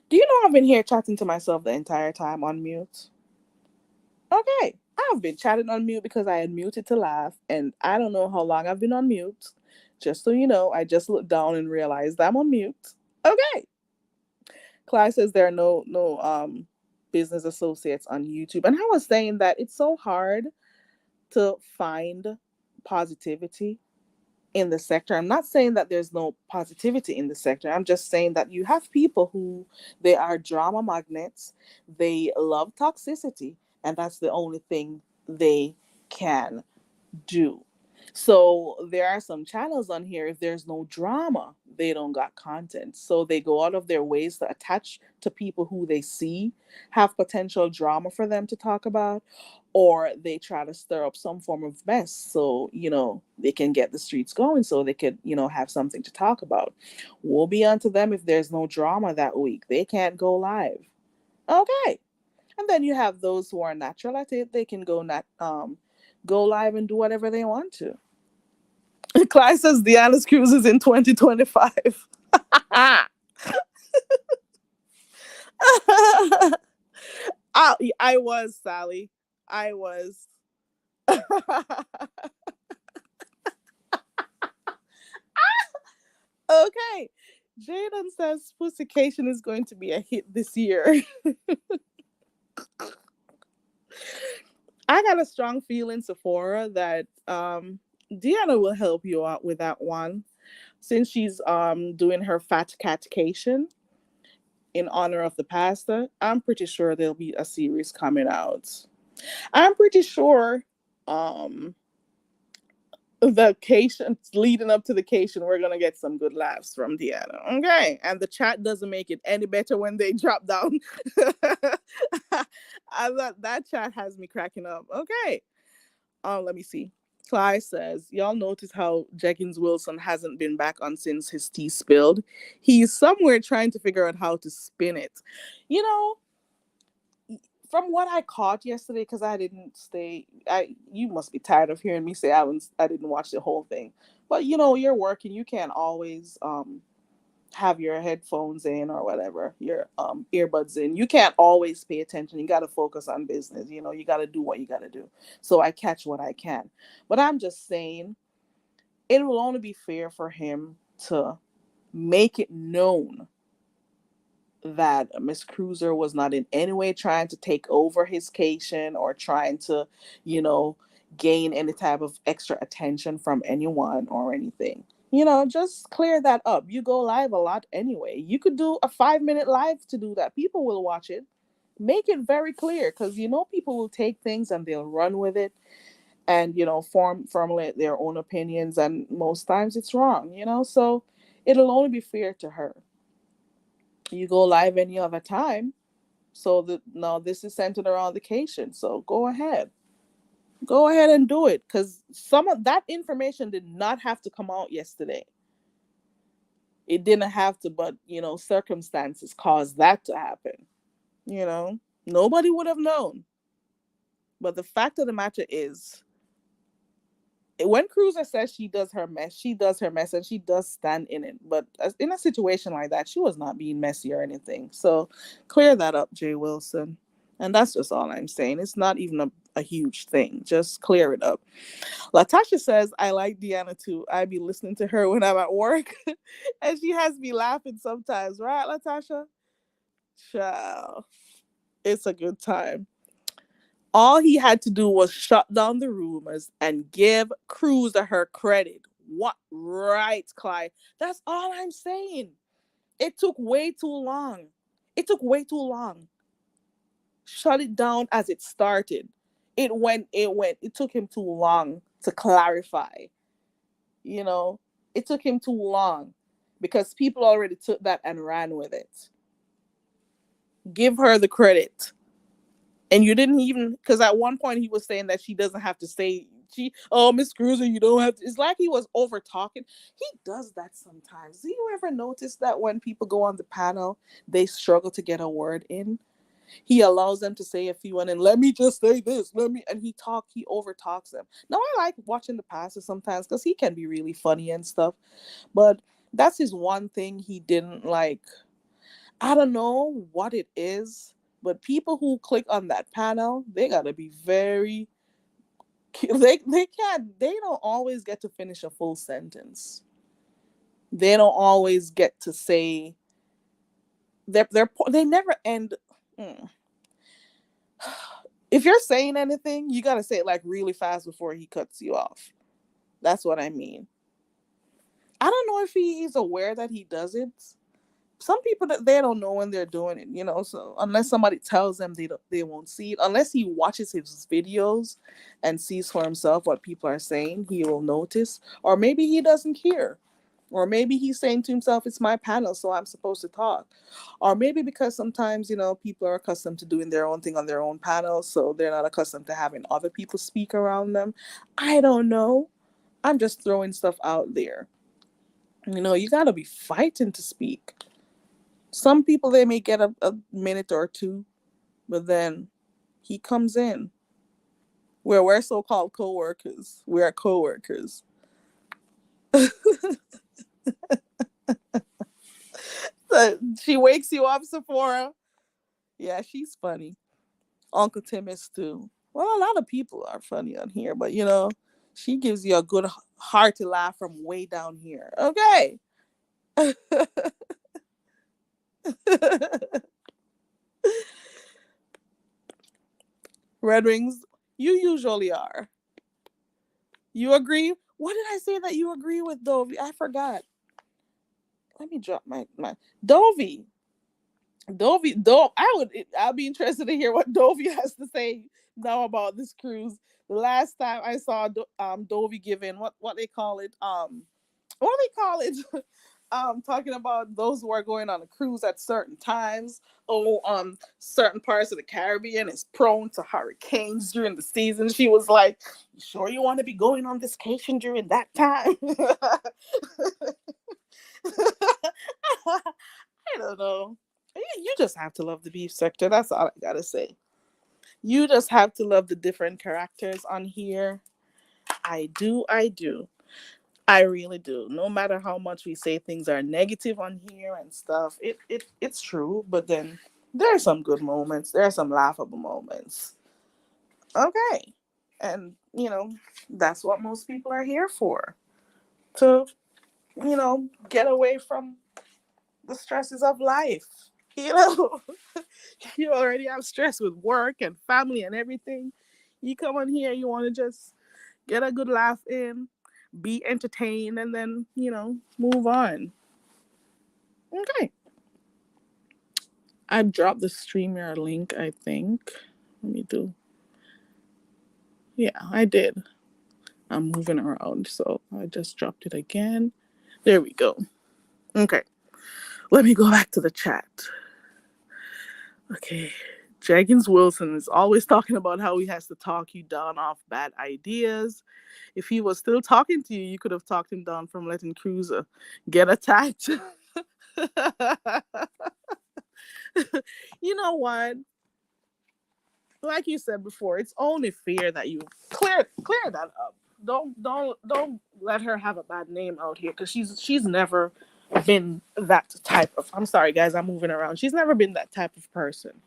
Do you know I've been here chatting to myself the entire time on mute? Okay. I've been chatting on mute because I had muted to laugh, and I don't know how long I've been on mute. Just so you know, I just looked down and realized I'm on mute. Okay. Clyde says there are no business associates on YouTube. And I was saying that it's so hard to find positivity. in the sector. I'm not saying that there's no positivity in the sector. I'm just saying that you have people who they are drama magnets. They love toxicity, and that's the only thing they can do. So there are some channels on here, if there's no drama, they don't got content. So they go out of their ways to attach to people who they see have potential drama for them to talk about, or they try to stir up some form of mess so, they can get the streets going so they could, have something to talk about. We'll be on to them if there's no drama that week. They can't go live. Okay. And then you have those who are natural at it. They can go live and do whatever they want to. Clyde says Deanna's cruise is in 2025. I was, Sally. I was. Okay. Jaden says Pussycation is going to be a hit this year. I got a strong feeling, Sephora, that Deanna will help you out with that one. Since she's doing her fat catcation in honor of the pastor, I'm pretty sure there'll be a series coming out. I'm pretty sure um the cation leading up to the cation, we're gonna get some good laughs from Deanna. Okay. And the chat doesn't make it any better when they drop down. I thought that chat has me cracking up. Okay. Let me see. Clyde says, y'all notice how Jenkins Wilson hasn't been back on since his tea spilled. He's somewhere trying to figure out how to spin it. You know, from what I caught yesterday, because I didn't stay, you must be tired of hearing me say I didn't watch the whole thing. But you're working, you can't always have your headphones in or whatever, your earbuds in. You can't always pay attention. You got to focus on business. You got to do what you got to do. So I catch what I can. But I'm just saying, it will only be fair for him to make it known that Miss Cruiser was not in any way trying to take over his cation or trying to, you know, gain any type of extra attention from anyone or anything. Just clear that up. You go live a lot anyway. You could do a 5-minute live to do that. People will watch it. Make it very clear because people will take things and they'll run with it and formulate their own opinions, and most times it's wrong. So it'll only be fair to her. You go live any other time. So now this is centered around the cation. So go ahead. Go ahead and do it. Because some of that information did not have to come out yesterday. It didn't have to, but circumstances caused that to happen. Nobody would have known. But the fact of the matter is, when Cruiser says she does her mess and she does stand in it. But in a situation like that, she was not being messy or anything. So clear that up, Jay Wilson. And that's just all I'm saying. It's not even a huge thing. Just clear it up. Latasha says, I like Deanna too. I be listening to her when I'm at work. And she has me laughing sometimes, right, Latasha? Ciao. It's a good time. All he had to do was shut down the rumors and give Cruiser her credit. What right, Clyde? That's all I'm saying. It took way too long. It took way too long. Shut it down as it started. It took him too long to clarify. You know, it took him too long because people already took that and ran with it. Give her the credit. And you didn't even, because at one point he was saying that she doesn't have to say, Miss Cruiser, you don't have to. It's like he was over talking. He does that sometimes. Do you ever notice that when people go on the panel, they struggle to get a word in? He allows them to say a few and then let me just say this, and he over talks them. Now I like watching the pastor sometimes because he can be really funny and stuff, but that's his one thing he didn't like. I don't know what it is, but people who click on that panel, they gotta be very. They don't always get to finish a full sentence. They don't always get to say. They never end. Mm. If you're saying anything, you gotta say it like really fast before he cuts you off. That's what I mean. I don't know if he is aware that he does it. Some people that they don't know when they're doing it, so unless somebody tells them, they won't see it. Unless he watches his videos and sees for himself what people are saying, he will notice. Or maybe he doesn't care. Or maybe he's saying to himself, it's my panel, so I'm supposed to talk. Or maybe because sometimes, people are accustomed to doing their own thing on their own panel, so they're not accustomed to having other people speak around them. I don't know. I'm just throwing stuff out there. You got to be fighting to speak. Some people, they may get a minute or two, but then he comes in. Where we're so-called co-workers. We're co-workers. So she wakes you up, Sephora. Yeah, she's funny. Uncle Tim is too. Well, a lot of people are funny on here, but she gives you a good hearty laugh from way down here. Okay. Red Rings, you usually are. You agree? What did I say that you agree with, Dovey? I forgot. Let me drop my Dovey. I'll be interested to hear what Dovey has to say now about this cruise. The last time I saw Dovey giving what they call it, what they call it, talking about those who are going on a cruise at certain times. Oh, certain parts of the Caribbean is prone to hurricanes during the season. She was like, "You sure you want to be going on this vacation during that time?" I don't know. You just have to love the beef sector. That's all I gotta say. You just have to love the different characters on here. I do. I do. I really do. No matter how much we say things are negative on here and stuff, it's true. But then there are some good moments. There are some laughable moments. Okay, and that's what most people are here for. To get away from the stresses of life. You know, you already have stress with work and family and everything. You come on here, you want to just get a good laugh in, be entertained, and then, move on. Okay. I dropped the StreamYard link, I think. Let me do. Yeah, I did. I'm moving around, so I just dropped it again. There we go. Okay. Let me go back to the chat. Okay. Jeggins Wilson is always talking about how he has to talk you down off bad ideas. If he was still talking to you, you could have talked him down from letting Cruiser get attacked. You know what? Like you said before, it's only fair that you clear that up. Don't let her have a bad name out here, because she's never been that type of. I'm sorry, guys, I'm moving around. She's never been that type of person.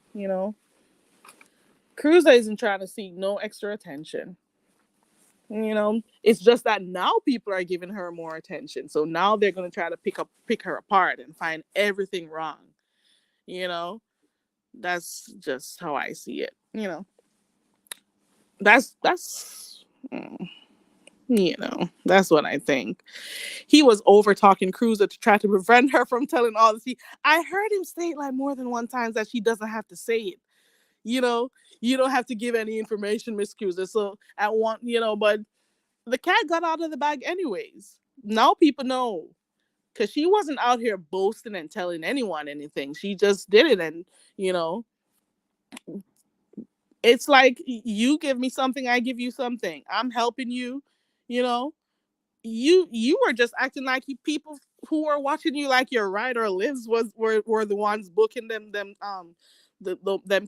Cruiser isn't trying to seek no extra attention. It's just that now people are giving her more attention, so now they're going to try to pick her apart and find everything wrong. you know that's just how I see it. That's that's what I think. He was over talking Cruiser to try to prevent her from telling all the tea. I heard him say it like more than one time that she doesn't have to say it. you know you don't have to give any information, Miss Cruiser. So at one, but the cat got out of the bag anyways. Now people know, because she wasn't out here boasting and telling anyone anything. She just did it, and you know, it's like, you give me something, I give you something. I'm helping you. You know, you were just acting like people who are watching you like your ride or lives were the ones booking them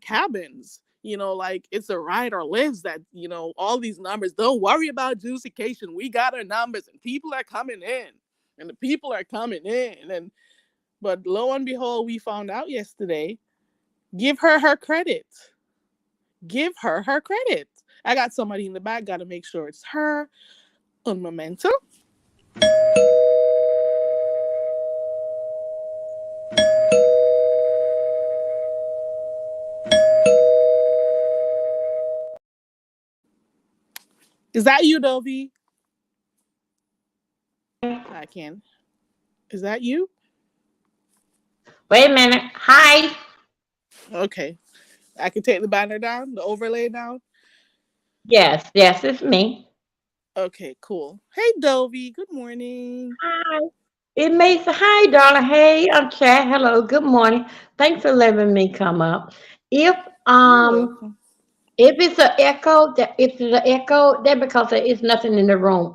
cabins. Like it's a ride or lives that, all these numbers. Don't worry about juicecation. We got our numbers, and people are coming in, and the people are coming in, and but lo and behold, we found out yesterday. Give her her credit. Give her her credit. I got somebody in the back. Got to make sure it's her. Un momento. Is that you, Dovey? I can. Is that you? Wait a minute. Hi. Okay. I can take the banner down, the overlay down. Yes, yes, it's me. Okay, cool. Hey, Dovey. Good morning. Hi. It makes hi, darling. Hey, I'm Chad. Hello. Good morning. Thanks for letting me come up. If You're um welcome. if it's an echo, that if it's an echo, that because there is nothing in the room.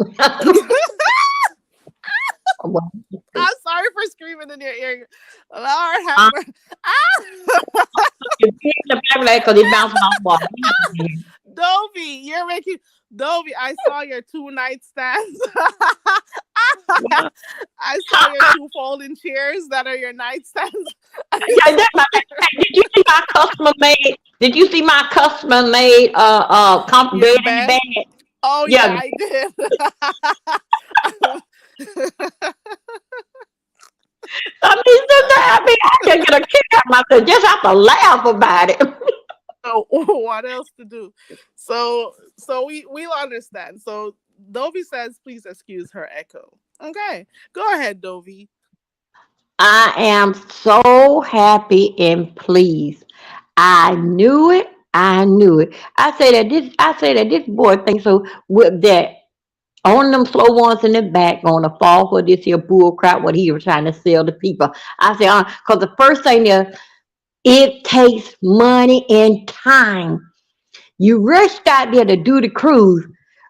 Well, I'm sorry for screaming in your ear. Lord have mercy. Ah! if it's the Bible because it bounced off the wall. Dovey, you're making Dovey. I saw your two nightstands. I saw your two folding chairs that are your nightstands. Yeah, that's my, hey, did you see my customer made? Did you see my customer made Your bed in the bed. bed? Oh yeah, Yeah, I did. I mean, uh, sometimes, I mean, I can get a kick out of myself just have to laugh about it. so what else to do? So we'll understand. So Dovey says, please excuse her echo. Okay, go ahead, Dovey. I am so happy and pleased. I knew it. I knew it. I say that this boy thinks so with that on them slow ones in the back gonna fall for this here bull crap what he was trying to sell to people. I say, because the first thing is it takes money and time. You rushed out there to do the cruise,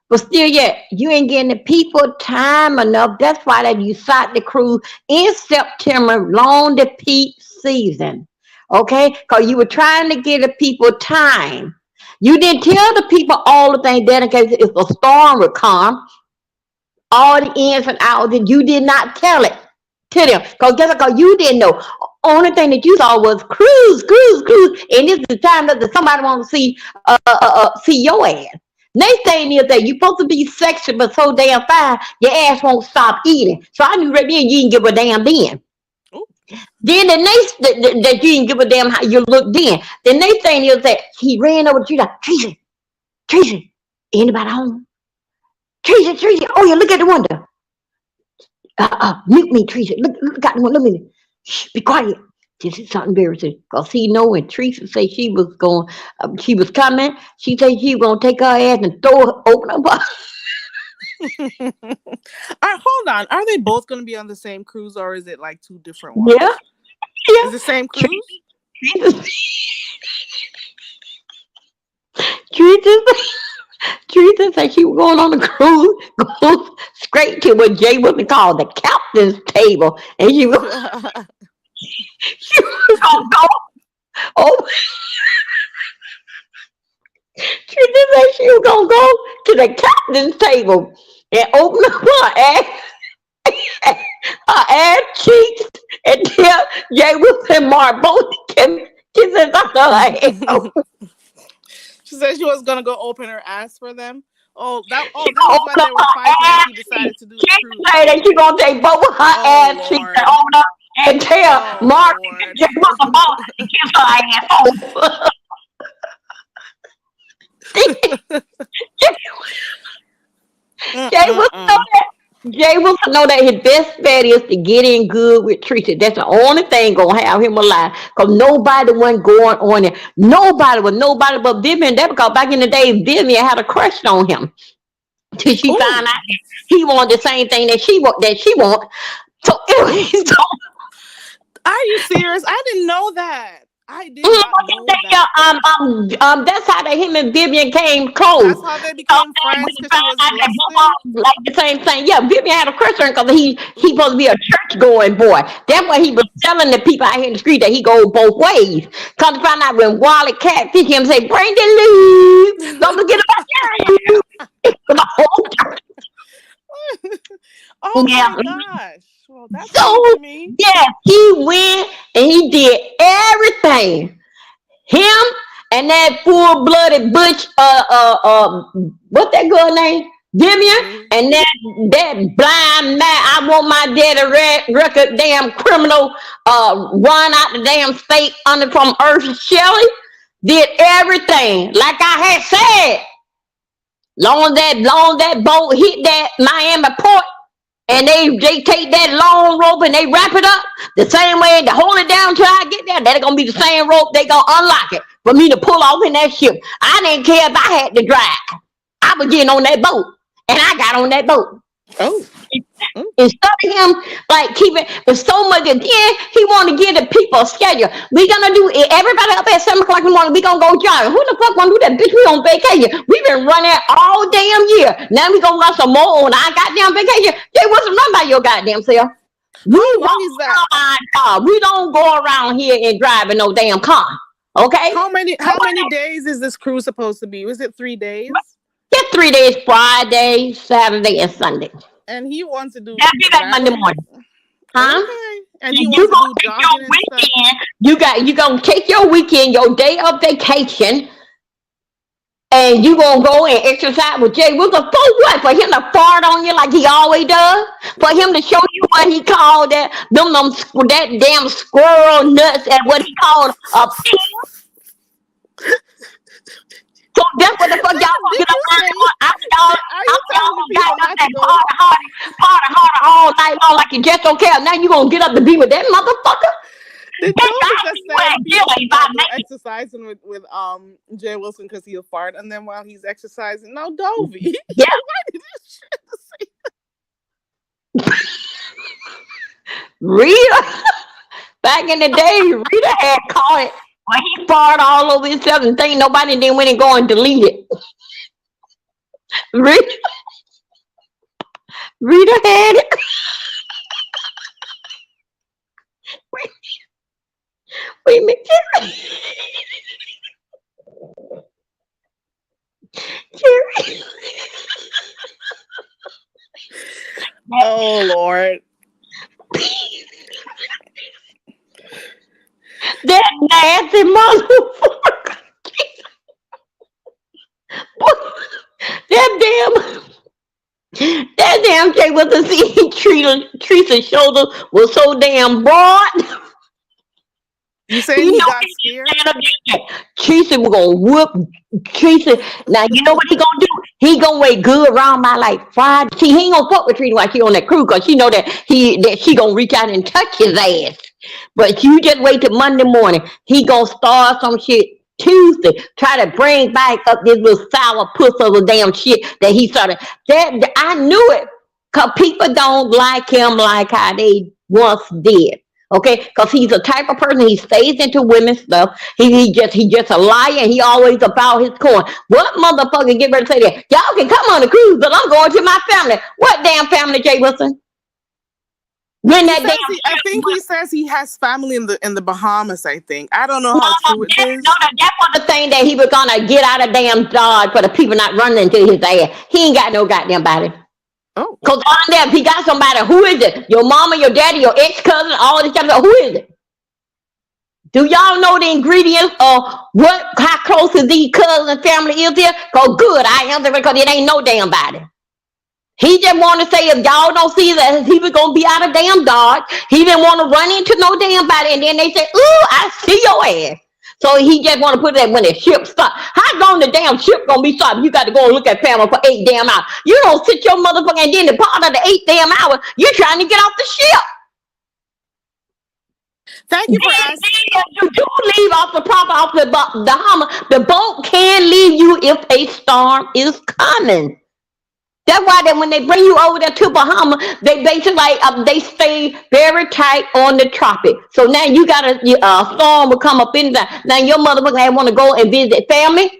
but still yet you ain't getting the people time enough. That's why that you start the cruise in September, long the peak season. Okay? Because you were trying to give the people time. You didn't tell the people all the things dedicated if a storm would come, all the ins and outs, and you did not tell it to them. Because guess what? 'Cause you didn't know. Only thing that you saw was cruise, cruise, cruise. And this is the time that somebody wants to see your ass. Next thing is that you're supposed to be sexy, but so damn fine, your ass won't stop eating. So I knew right then you didn't give a damn then. Oh, Then the next that you didn't give a damn how you look then. The next thing is that he ran over to you like, Tracy, Tracy, anybody home? Tracy, Tracy, oh yeah, look at the window. Mute me, Teresa. Look at one. Look at me. Shh, be quiet. This is something embarrassing. Cause he know when Teresa say she was going, she was coming. She said she was gonna take her ass and throw her, open up. hold on. Are they both going to be on the same cruise, or is it like two different Yeah, ones? yeah. Is it same cruise? Teresa, Teresa, Teresa said she was going on a cruise, go straight to what Jay was called the captain's table, and she was gonna go. Oh, Teresa said she was gonna go to the captain's table and open up her ass cheeks and tell Jay Wilson Mark both kisses on her head. She said she was going to go open her ass for them. She That gonna was open when up they were her fighting and ass she cheeks. decided to do the She cruise. say that she gonna take both of her Oh ass cheeks and Lord. open up and tell Oh Mark Lord. Jay Wilson Mark to kiss her ass off. Jay Wilson know Mm-mm-mm. that. Jay Wilson know that his best bet is to get in good with Teresa. That's the only thing gonna have him alive. Cause nobody wasn't going on it. Nobody but Vivian. That because back in the day, Vivian had a crush on him till she found Oh, out that he wanted the same thing that she want. So anyway, so are you serious? I didn't know that. I did mhm, not know yeah, that. that's how that him and Vivian came close. That's how they You know what became I'm saying? When friends he because she found was out that both lusting. of them like the same thing. Yeah, Vivian had a crush on him because he supposed to Ooh. be a church going boy. That's why he was Ooh. telling the people out here in the street that he go both ways. Come to find out when Wally catfish him say, bring the lube. Don't forget about you. The whole church. Oh Yeah. my gosh. Well, that's So new to me. yeah, he went and he did everything. Him and that full blooded butch, what that girl name? Vivian, Mm. and that blind man. I want my daddy record, damn criminal, run out the damn state under from Earth Shelley. Did everything like I had said. Long as that boat hit that Miami port, and they take that long rope and they wrap it up the same way to hold it down till I get there. That's gonna be the same rope. They gonna unlock it for me to pull off in that ship. I didn't care if I had to drive. I was getting on that boat, and I got on that boat. Oh. Mm. Instead of him like keeping with so much again, he want to give the people a schedule. We gonna do it. Everybody up at 7 o'clock in the morning. We gonna go jogging. Who the fuck wanna do that? Bitch, we on vacation. We been running all damn year. Now we gonna run some more on our goddamn vacation. They wasn't run by your goddamn self. We How long walk is that? around our car. We don't go around here and drive in no damn car. Okay? How many days is this cruise supposed to be? Was it 3 days? Just 3 days: Friday, Saturday, and Sunday. And he wants to do That'll be back Monday traveling. morning. Huh? Okay. And he You wants to gonna do take your jogging and stuff. weekend. You gonna take your weekend, your day of vacation, and you gonna go and exercise with Jay Wilson for what? For him to fart on you like he always does? For him to show you what he called that damn squirrel nuts and what he called a pig? So that's what the fuck y'all gonna Did get up you there say? doing? Are you Y'all telling the gonna got people up not to that go? party hardy all night long like you just don't care. Now you gonna get up to be with that motherfucker? Did Bitch, Dovey I just see you say at people Billy should by not go name. exercising with Jay Wilson because he'll fart and then while he's exercising? No, Dovey. Yeah, Why did you shit to say? Rita. Back in the day, Rita had caught it when he farted all over himself and think nobody then went and go and delete it. Rita, Rita had it. Wait, wait a minute. Jerry. That, Oh Lord. that nasty motherfucker. That damn Jay was a see Teresa's shoulder was so damn broad. You He saying he know got he can scared? stand up there. Teresa was gonna whoop Teresa. Now you know what he gonna do? He gonna wait good around by like Friday. See, he ain't gonna fuck with Teresa while she on that cruise because she know that she gonna reach out and touch his ass. But you just wait till Monday morning. He gonna start some shit Tuesday. Try to bring back up this little sour puss of a damn shit that he started. That I knew it. Cause people don't like him like how they once did. Okay, because he's a type of person. He stays into women's stuff. He just a liar. And he always about his coin. What motherfucker get ready to say that? Y'all can come on the cruise, but I'm going to my family. What damn family, Jay Wilson? When He that says damn I ship think he says he has family in the Bahamas, I think. I don't know no, how no, true it is. that was the thing that he was gonna get out of damn Dodge for the people not running into his ass. He ain't got no goddamn body. Oh. Cause on there, if he got somebody, who is it? Your mama, your daddy, your ex cousin, all this stuff. Who is it? Do y'all know the ingredients of what how close is these cousins and family is here? Go good, I answer because it ain't no damn body. He just want to say if y'all don't see that he was gonna be out of damn Dodge, he didn't want to run into no damn body, and then they say, "Ooh, I see your ass." So he just want to put that when the ship stop. How long the damn ship gonna be stopped? You got to go and look at family for 8 damn hours. You don't sit your motherfucker and then the part of the 8 damn hours, you're trying to get off the ship. Thank you for asking. Then you do leave off the proper off the Hummer. The boat can leave you if a storm is coming. That's why that when they bring you over there to Bahama, they basically like they stay very tight on the tropic. So now you got a storm will come up in there. Now your motherfucker want to go and visit family.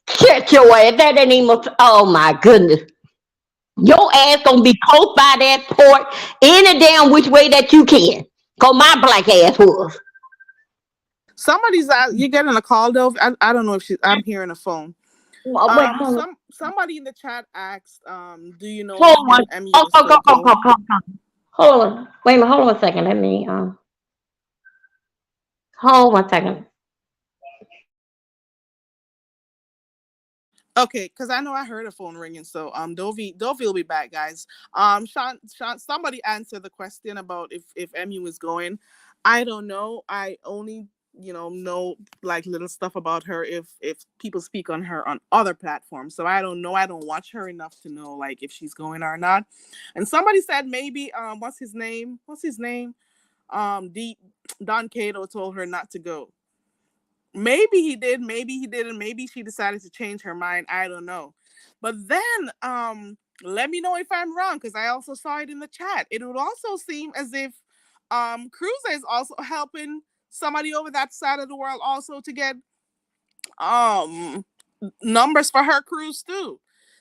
Shut your ass. That ain't even. Oh my goodness. Your ass gonna be close by that port any damn which way that you can. Cause my black ass was. Somebody's out. You're getting a call, though. I don't know if she's. I'm hearing a phone. Wait, hold on. Somebody in the chat asked, do you know if Hold him on. and Emmy Oh, will go, go, still go, go, go? go, go. Hold on. Wait a minute. Hold on a second. Let me hold 1 second. Okay, because I know I heard a phone ringing. So Dovey will be back, guys. Sean, somebody answered the question about if Emmy was going. I don't know. I only know like little stuff about her if people speak on her on other platforms. So I don't know. I don't watch her enough to know like if she's going or not. And somebody said maybe what's his name? What's his name? D Don Cato told her not to go. Maybe he did, maybe he didn't, maybe she decided to change her mind. I don't know. But then let me know if I'm wrong, because I also saw it in the chat. It would also seem as if Cruza is also helping somebody over that side of the world also to get um numbers for her cruise too.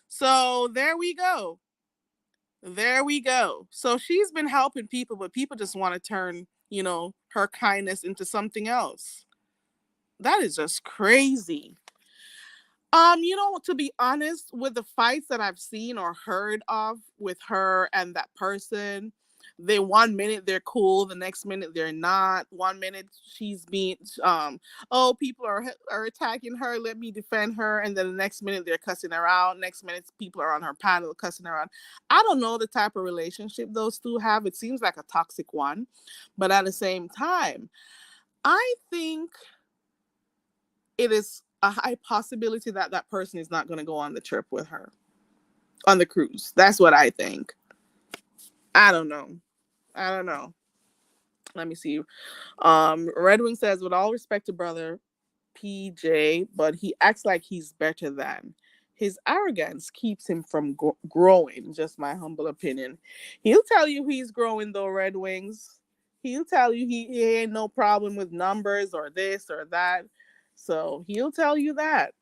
So there we go. There we go. So she's been helping people, but people just want to turn, her kindness into something else. That is just crazy. To be honest, with the fights that I've seen or heard of with her and that person, they 1 minute they're cool, the next minute they're not. 1 minute she's being oh, people are attacking her, let me defend her, and then the next minute they're cussing her out. Next minute people are on her panel cussing her out. I don't know the type of relationship those two have. It seems like a toxic one, but at the same time, I think it is a high possibility that that person is not going to go on the trip with her on the cruise. That's what I think. I don't know. I don't know. Let me see. Red Wing says, with all respect to brother PJ, but he acts like he's better than. His arrogance keeps him from growing. Just my humble opinion. He'll tell you he's growing though, Red Wings. He'll tell you he ain't no problem with numbers or this or that. So he'll tell you that.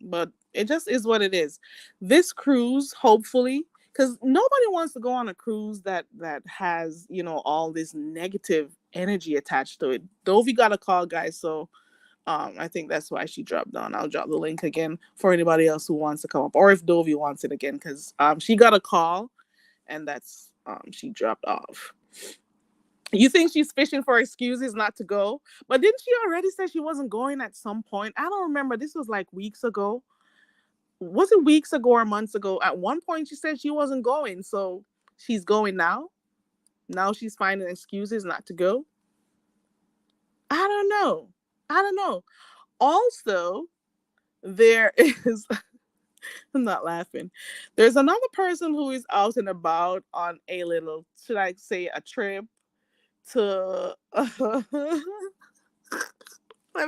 But it just is what it is. This cruise, hopefully, because nobody wants to go on a cruise that has all this negative energy attached to it. Dovey got a call, guys, so I think that's why she dropped down. I'll drop the link again for anybody else who wants to come up, or if Dovey wants it again, because she got a call, and that's she dropped off. You think she's fishing for excuses not to go? But didn't she already say she wasn't going at some point? I don't remember. This was like weeks ago. Was it weeks ago or months ago? At one point, she said she wasn't going. So she's going now. Now she's finding excuses not to go. I don't know. I don't know. Also, there is, I'm not laughing. There's another person who is out and about on a little, should I say, a trip to. Let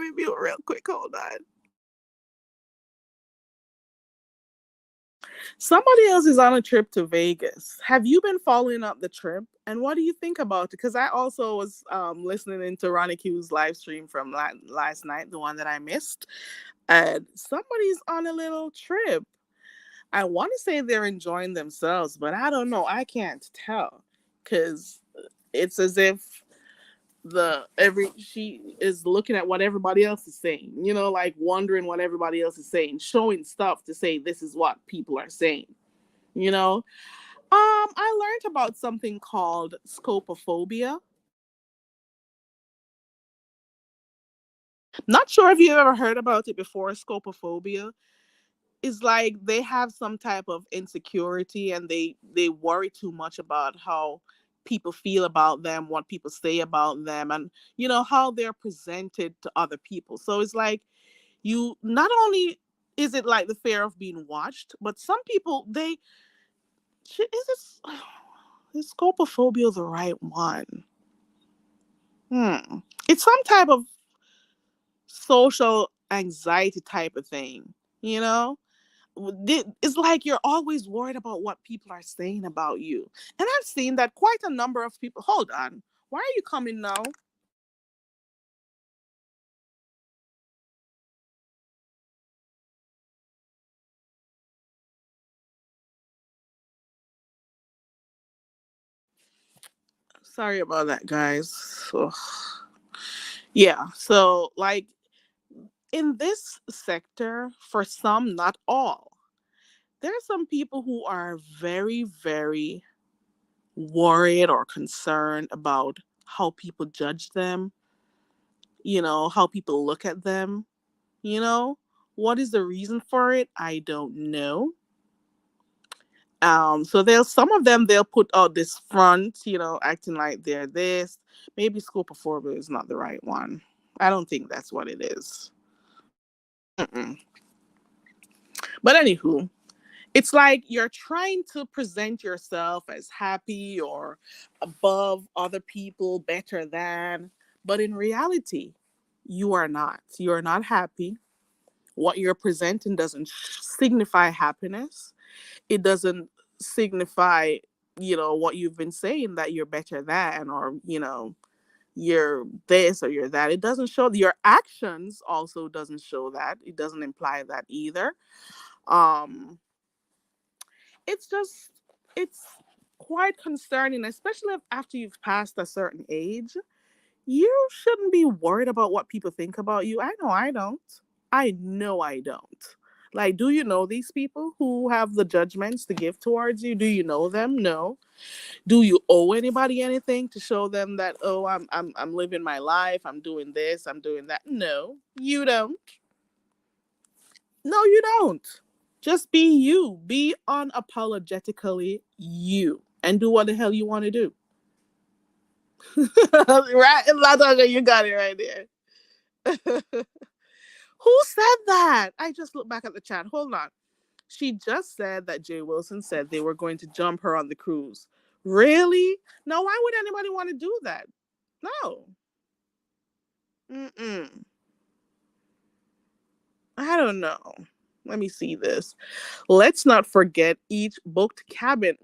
me be real quick. Hold on. Somebody else is on a trip to Vegas. Have you been following up the trip? And what do you think about it? Because I also was listening into Ronnie Q's live stream from last night, the one that I missed. And somebody's on a little trip. I want to say they're enjoying themselves, but I don't know. I can't tell because it's as if she is looking at what everybody else is saying, like wondering what everybody else is saying, showing stuff to say this is what people are saying, you know. I learned about something called scopophobia. Not sure if you've ever heard about it before. Scopophobia is like they have some type of insecurity and they worry too much about how people feel about them, what people say about them, and how they're presented to other people. So it's like you not only is it like the fear of being watched, but some people they is this is scopophobia the right one? It's some type of social anxiety type of thing, you know? It's like you're always worried about what people are saying about you. And I've seen that quite a number of people. Hold on. Why are you coming now? Sorry about that, guys. Ugh. Yeah. So, like, in this sector, for some, not all, there are some people who are very, very worried or concerned about how people judge them, how people look at them, you know. What is the reason for it? I don't know. So there's some of them they'll put out this front, acting like they're this. Maybe scopophobia is not the right one. I don't think that's what it is. Mm-mm. But anywho, it's like you're trying to present yourself as happy or above other people, better than, but in reality, you are not. You are not happy. What you're presenting doesn't signify happiness. It doesn't signify, what you've been saying that you're better than, or, you're this or you're that. It doesn't show. Your actions also doesn't show that. It doesn't imply that either. Um it's just, it's quite concerning, especially after you've passed a certain age. You shouldn't be worried about what people think about you. I know I don't. I know I don't. Like, do you know these people who have the judgments to give towards you? Do you know them? No. Do you owe anybody anything to show them that, oh, I'm living my life, I'm doing this, I'm doing that? No, you don't. No, you don't. Just be you. Be unapologetically you and do what the hell you want to do. Right? Latasha, you got it right there. Who said that? I just looked back at the chat. Hold on. She just said that Jay Wilson said they were going to jump her on the cruise. Really? No, why would anybody want to do that? No. Mm-mm. I don't know. Let me see this. Let's not forget each booked cabin.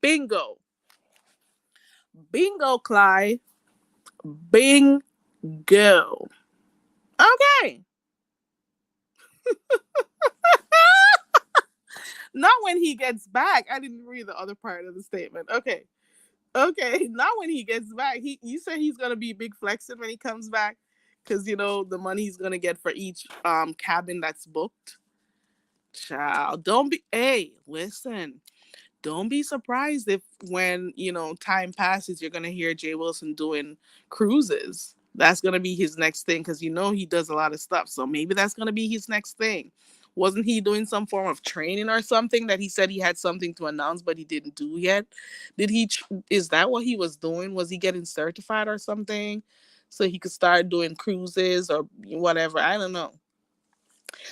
Bingo. Bingo, Clyde. Bingo. Okay. Not when he gets back. I didn't read the other part of the statement. Okay. Okay. Not when he gets back. You said he's gonna be big flexing when he comes back. Because the money he's gonna get for each cabin that's booked. Child. Don't be listen. Don't be surprised if when time passes, you're gonna hear Jay Wilson doing cruises. That's gonna be his next thing because he does a lot of stuff. So maybe that's gonna be his next thing. Wasn't he doing some form of training or something that he said he had something to announce but he didn't do yet? Did he? Is that what he was doing? Was he getting certified or something so he could start doing cruises or whatever? I don't know.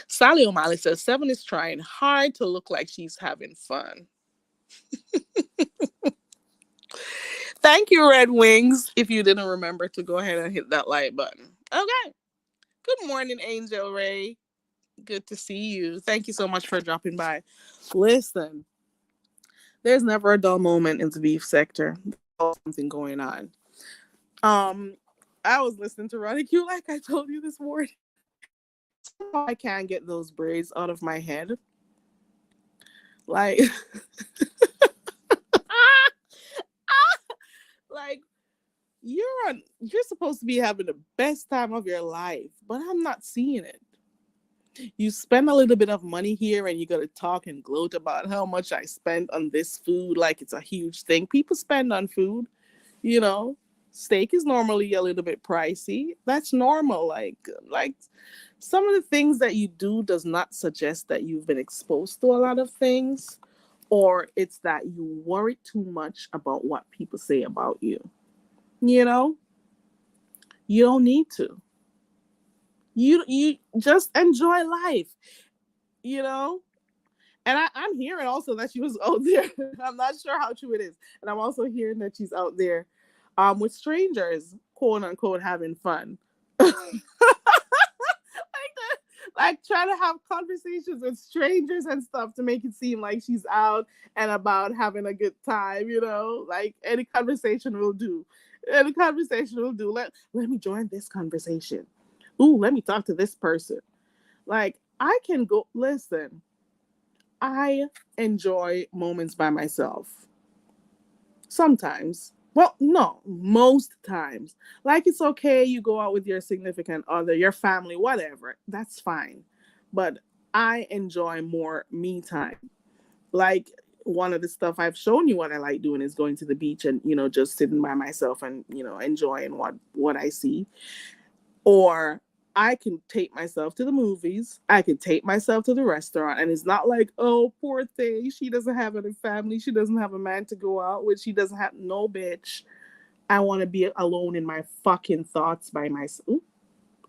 Sally O'Malley says Seven is trying hard to look like she's having fun. Thank you, Red Wings. If you didn't remember to go ahead and hit that like button. Okay. Good morning, Angel Ray. Good to see you. Thank you so much for dropping by. Listen, there's never a dull moment in the beef sector. There's always something going on. Um, I was listening to Ronnie Q like I told you this morning. Somehow I can't get those braids out of my head. Like, like you're supposed to be having the best time of your life, but I'm not seeing it. You spend a little bit of money here and you gotta talk and gloat about how much I spent on this food like it's a huge thing. People spend on food, you know. Steak is normally a little bit pricey. That's normal. Like some of the things that you do does not suggest that you've been exposed to a lot of things, or it's that you worry too much about what people say about you. You know, you don't need to. You just enjoy life. You know, and I'm hearing also that she was out there. I'm not sure how true it is, and I'm also hearing that she's out there, with strangers, quote unquote, having fun. like that, like trying to have conversations with strangers and stuff to make it seem like she's out and about having a good time. Like any conversation will do. Any conversation will do. Let me join this conversation. Ooh, let me talk to this person. Like I can go listen. I enjoy moments by myself. Sometimes. Well, no, most times. Like it's okay, you go out with your significant other, your family, whatever. That's fine. But I enjoy more me time. Like one of the stuff I've shown you what I like doing is going to the beach and, just sitting by myself and, enjoying what I see. Or I can take myself to the movies. I can take myself to the restaurant. And it's not like, oh, poor thing. She doesn't have any family. She doesn't have a man to go out with. She doesn't have no bitch. I want to be alone in my fucking thoughts by myself.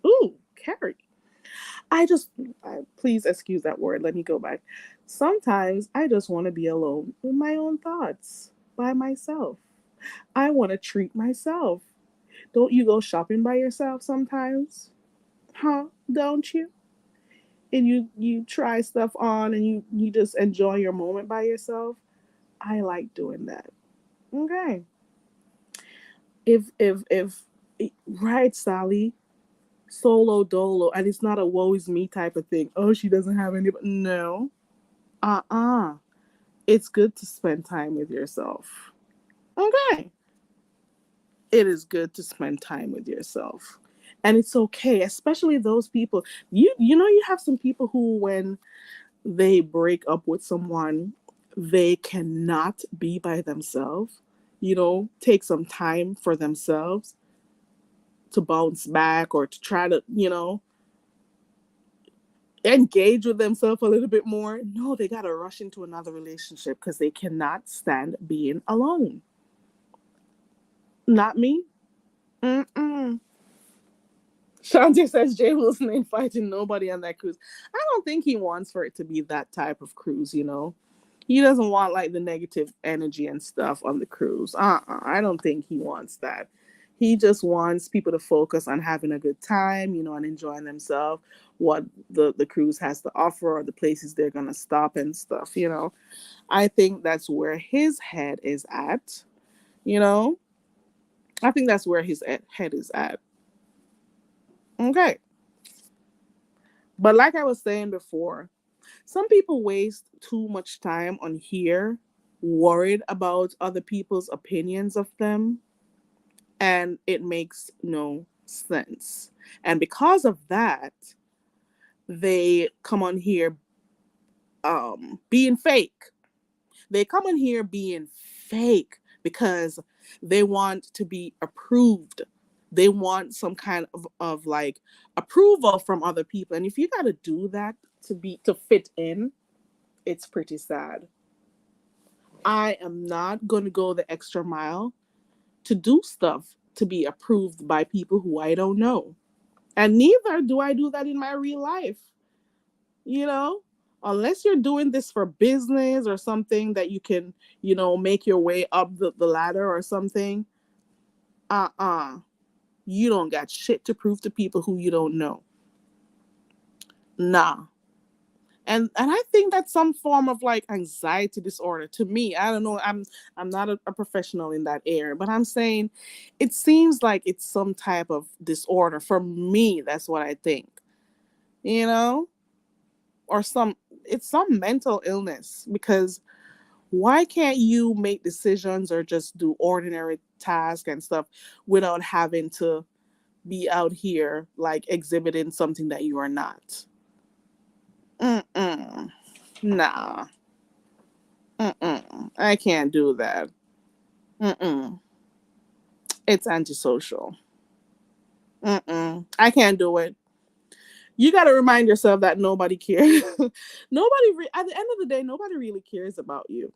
Ooh, Carrie. I just, please excuse that word. Let me go back. Sometimes I just want to be alone in my own thoughts by myself. I want to treat myself. Don't you go shopping by yourself sometimes? Huh? Don't you? And you try stuff on and you just enjoy your moment by yourself. I like doing that. Okay. If right, Sally, solo dolo, and it's not a woe is me type of thing. Oh, she doesn't have anybody. No. Uh-uh. It's good to spend time with yourself. Okay. It is good to spend time with yourself. And it's okay, especially those people. You know you have some people who when they break up with someone, they cannot be by themselves. Take some time for themselves to bounce back or to try to, engage with themselves a little bit more. No, they got to rush into another relationship because they cannot stand being alone. Not me. Mm-mm. Shanti says Jay Wilson ain't fighting nobody on that cruise. I don't think he wants for it to be that type of cruise. He doesn't want like the negative energy and stuff on the cruise. I don't think he wants that. He just wants people to focus on having a good time, and enjoying themselves, what the cruise has to offer or the places they're gonna stop and stuff. I think that's where his head is at, you know. I think that's where his head is at. Okay. But like I was saying before, some people waste too much time on here worried about other people's opinions of them, and it makes no sense. And because of that, they come on here being fake. They come in here being fake because they want to be approved. They want some kind of like approval from other people. And if you got to do that to fit in, it's pretty sad. I am not going to go the extra mile to do stuff to be approved by people who I don't know. And neither do I do that in my real life, you know? Unless you're doing this for business or something that you can, make your way up the ladder or something. Uh-uh. You don't got shit to prove to people who you don't know. Nah. And I think that's some form of like anxiety disorder to me. I don't know. I'm not a professional in that area, but I'm saying it seems like it's some type of disorder for me. That's what I think. You know, or it's some mental illness because why can't you make decisions or just do ordinary tasks and stuff without having to be out here like exhibiting something that you are not? Mm-mm. Nah. Mm-mm. I can't do that. Mm-mm. It's antisocial. Mm-mm. I can't do it. You got to remind yourself that nobody cares. At the end of the day, nobody really cares about you.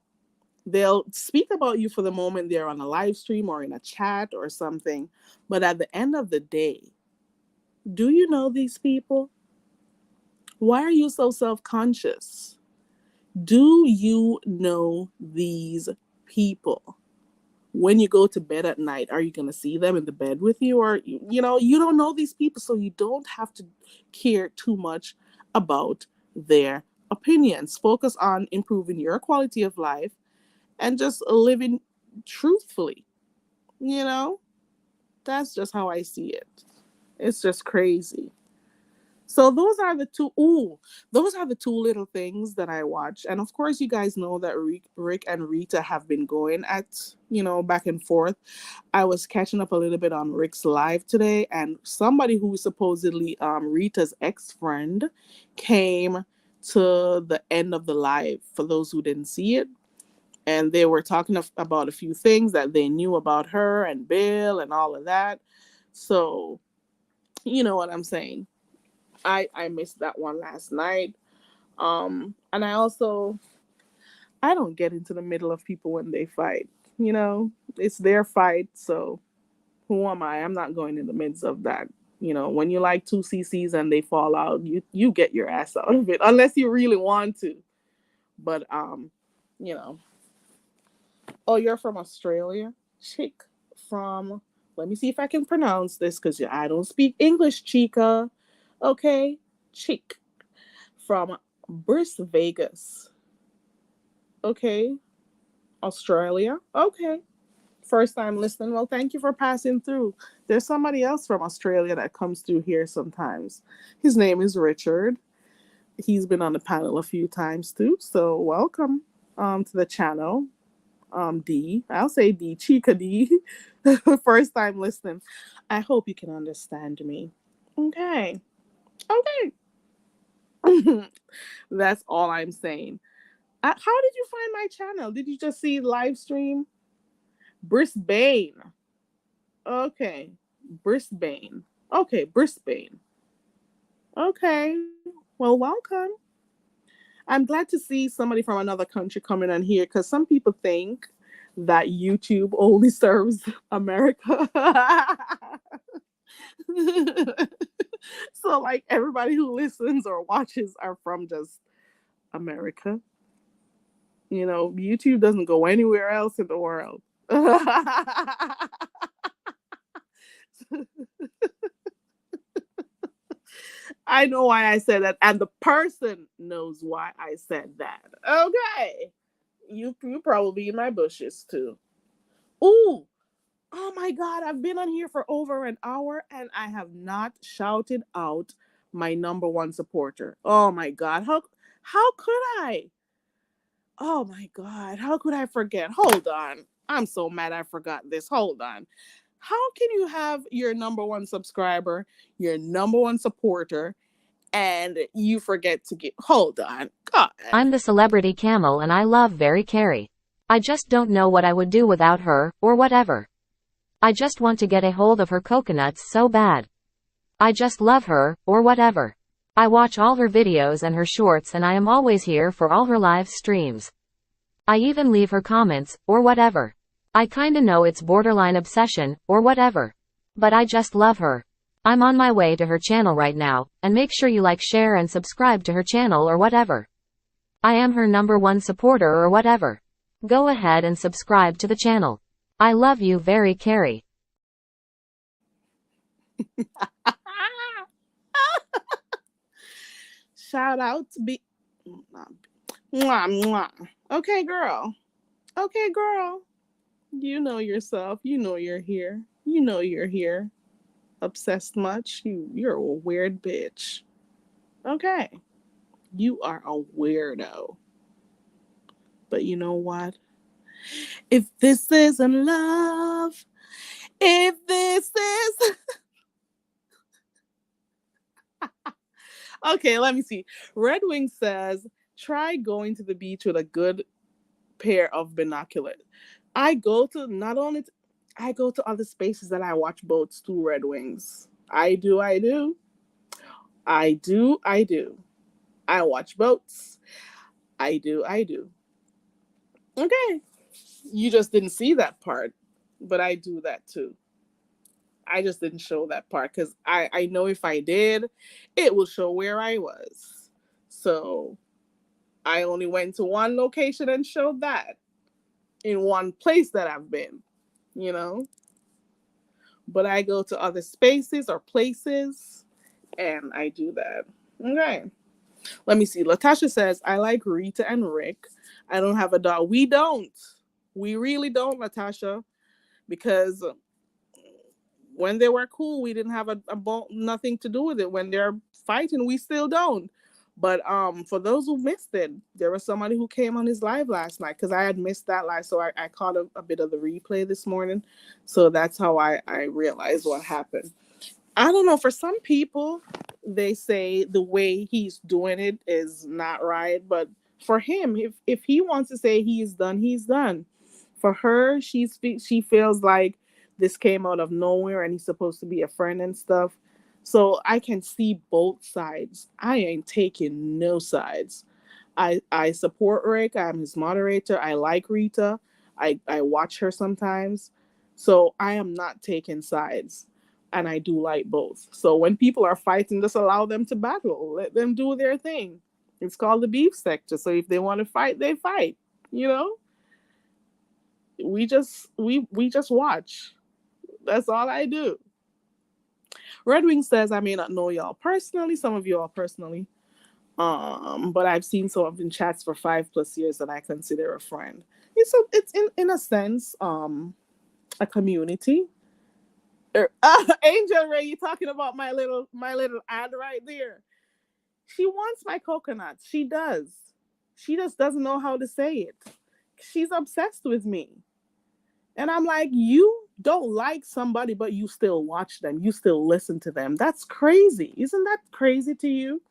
They'll speak about you for the moment they're on a live stream or in a chat or something. But at the end of the day, do you know these people? Why are you so self conscious? Do you know these people? When you go to bed at night, are you going to see them in the bed with you? Or, you don't know these people, so you don't have to care too much about their opinions. Focus on improving your quality of life and just living truthfully. You know, that's just how I see it. It's just crazy. So those are the two little things that I watch. And of course, you guys know that Rick and Rita have been going at, back and forth. I was catching up a little bit on Rick's live today, and somebody who is supposedly Rita's ex-friend came to the end of the live for those who didn't see it. And they were talking about a few things that they knew about her and Bill and all of that. So, you know what I'm saying. I missed that one last night. And I don't get into the middle of people when they fight. It's their fight, so Who am I? I'm not going in the midst of that. When you like two CCs and they fall out, you get your ass out of it unless you really want to. But you know. Oh, you're from Australia? Chick from, let me see if I can pronounce this because I don't speak English, Chica. Okay, Chick from Bris Vegas. Okay, Australia. Okay, first time listening. Well, thank you for passing through. There's somebody else from Australia that comes through here sometimes. His name is Richard. He's been on the panel a few times too. So welcome to the channel. D. I'll say D. Chica D. First time listening. I hope you can understand me. Okay. Okay. That's all I'm saying. How did you find my channel? Did you just see live stream? Brisbane. Okay. Brisbane. Okay, Brisbane. Okay. Well, welcome. I'm glad to see somebody from another country coming on here because some people think that YouTube only serves America. So, like, everybody who listens or watches are from just America. YouTube doesn't go anywhere else in the world. I know why I said that, and the person knows why I said that. Okay. You probably in my bushes too. Ooh, oh my God, I've been on here for over an hour and I have not shouted out my number one supporter. Oh my God, how could I? Oh my God, how could I forget? Hold on. I'm so mad I forgot this. Hold on. How can you have your number one subscriber, your number one supporter, and you forget to get. Hold on. God. I'm the celebrity camel and I love Very Carey. I just don't know what I would do without her, or whatever. I just want to get a hold of her coconuts so bad. I just love her, or whatever. I watch all her videos and her shorts and I am always here for all her live streams. I even leave her comments, or whatever. I kinda know it's borderline obsession, or whatever. But I just love her. I'm on my way to her channel right now, and make sure you like, share and subscribe to her channel or whatever. I am her number one supporter or whatever. Go ahead and subscribe to the channel. I love you Very Carey. Shout out to be. Mwah, mwah. Okay, girl. Okay, girl. You know yourself. You know you're here. You know you're here. Obsessed much? You're a weird bitch. Okay. You are a weirdo. But you know what? If this isn't love, if this is. Okay, let me see. Red Wing says, try going to the beach with a good pair of binoculars. I go to not only I go to other spaces that I watch boats too, Red Wings. I do, I do. I do, I do. I watch boats. I do, I do. Okay. You just didn't see that part, but I do that too. I just didn't show that part because I know if I did, it will show where I was. So I only went to one location and showed that in one place that I've been, you know? But I go to other spaces or places and I do that. Okay. Let me see. Latasha says, I like Rita and Rick. I don't have a dog. We don't. We really don't, Latasha, because when they were cool, we didn't have nothing to do with it. When they're fighting, we still don't. But for those who missed it, there was somebody who came on his live last night because I had missed that live, so I caught a bit of the replay this morning. So that's how I realized what happened. I don't know. For some people, they say the way he's doing it is not right. But for him, if he wants to say he's done, he's done. For her, she feels like this came out of nowhere and he's supposed to be a friend and stuff. So I can see both sides. I ain't taking no sides. I support Rick. I'm his moderator. I like Rita. I watch her sometimes. So I am not taking sides. And I do like both. So when people are fighting, just allow them to battle. Let them do their thing. It's called the beef sector. So if they want to fight, they fight. You know, we just watch. That's all I do. Red Wing says I may not know y'all personally, some of y'all personally, but I've seen some of in chats for 5+ years that I consider a friend. It's in a sense a community. Angel Ray, you talking about my little ad right there? She wants my coconuts. She does. She just doesn't know how to say it. She's obsessed with me. And I'm like, you don't like somebody, but you still watch them. You still listen to them. That's crazy. Isn't that crazy to you?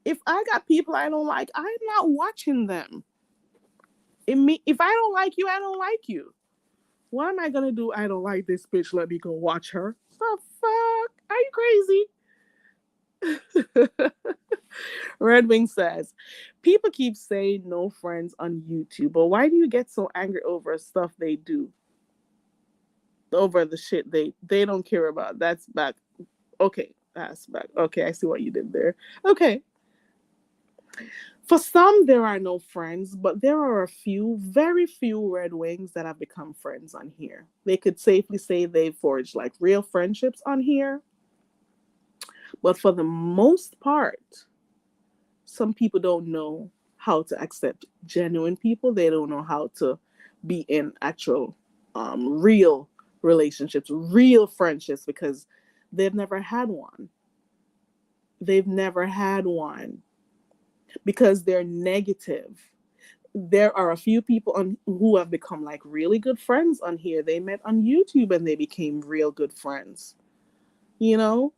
If I got people I don't like, I'm not watching them. If I don't like you, I don't like you. What am I gonna do? I don't like this bitch. Let me go watch her. The fuck? Are you crazy? Red Wing says, people keep saying no friends on YouTube, but why do you get so angry over stuff they do? Over the shit they don't care about. That's back. Okay, that's back. Okay, I see what you did there. Okay. For some, there are no friends, but there are a few, very few Red Wings that have become friends on here. They could safely say they've forged like real friendships on here. But for the most part, some people don't know how to accept genuine people. They don't know how to be in actual, real relationships, real friendships, because they've never had one. They've never had one because they're negative. There are a few people on who have become like really good friends on here. They met on YouTube and they became real good friends. You know,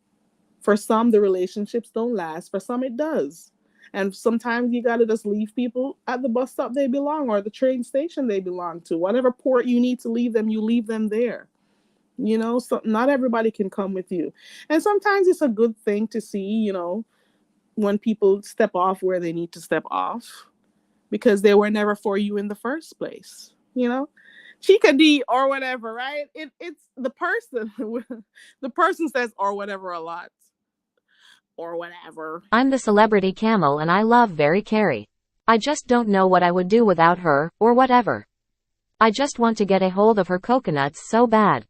for some the relationships don't last. For some it does. And sometimes you gotta just leave people at the bus stop they belong or the train station they belong to. Whatever port you need to leave them, you leave them there. You know, so not everybody can come with you. And sometimes it's a good thing to see, when people step off where they need to step off because they were never for you in the first place. Chica D or whatever, right? It's the person. The person says or whatever a lot or whatever. I'm the celebrity camel and I love very Carrie. I just don't know what I would do without her, or whatever. I just want to get a hold of her coconuts so bad.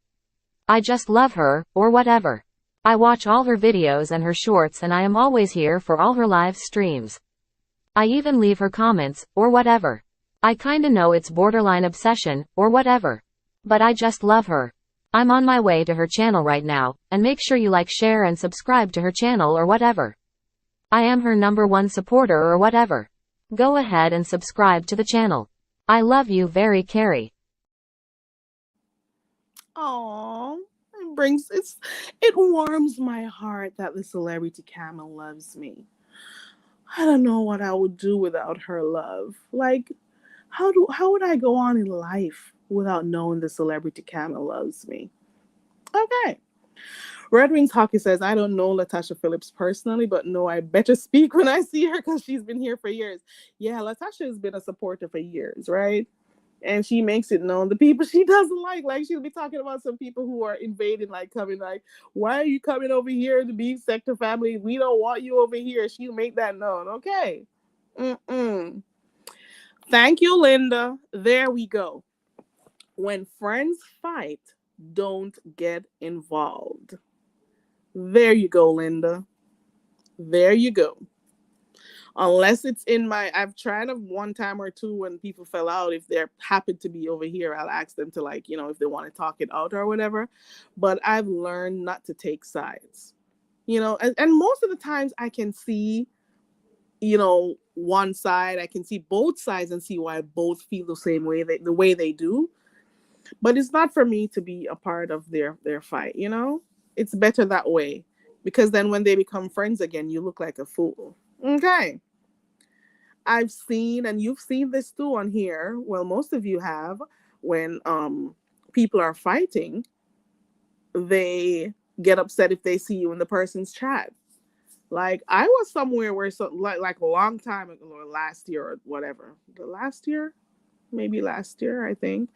I just love her, or whatever. I watch all her videos and her shorts and I am always here for all her live streams. I even leave her comments, or whatever. I kinda know it's borderline obsession, or whatever. But I just love her. I'm on my way to her channel right now, and make sure you like, share and subscribe to her channel or whatever. I am her #1 supporter or whatever. Go ahead and subscribe to the channel. I love you very Carrie. Aww. It warms my heart that the celebrity camel loves me. I don't know what I would do without her love. Like, how would I go on in life without knowing the celebrity camel loves me? Okay. Red Wings Hockey says, I don't know Latasha Phillips personally, but no, I better speak when I see her because she's been here for years. Yeah, Latasha has been a supporter for years, right? And she makes it known the people she doesn't like she'll be talking about some people who are invading, like coming like, why are you coming over here, the beef sector family? We don't want you over here. She'll make that known. Okay. Mm-mm. Thank you, Linda. There we go. When friends fight, don't get involved. There you go, Linda. There you go. Unless it's in my, I've tried of one time or two when people fell out. If they're happen to be over here, I'll ask them to, like, if they want to talk it out or whatever. But I've learned not to take sides. And most of the times I can see, one side. I can see both sides and see why both feel the same way, the way they do. But it's not for me to be a part of their fight. It's better that way, because then when they become friends again, you look like a fool. Okay. I've seen, and you've seen this too on here. Well, most of you have. When people are fighting, they get upset if they see you in the person's chat. Like, I was somewhere where, so like a long time ago, or last year or whatever. The last year, maybe last year, I think.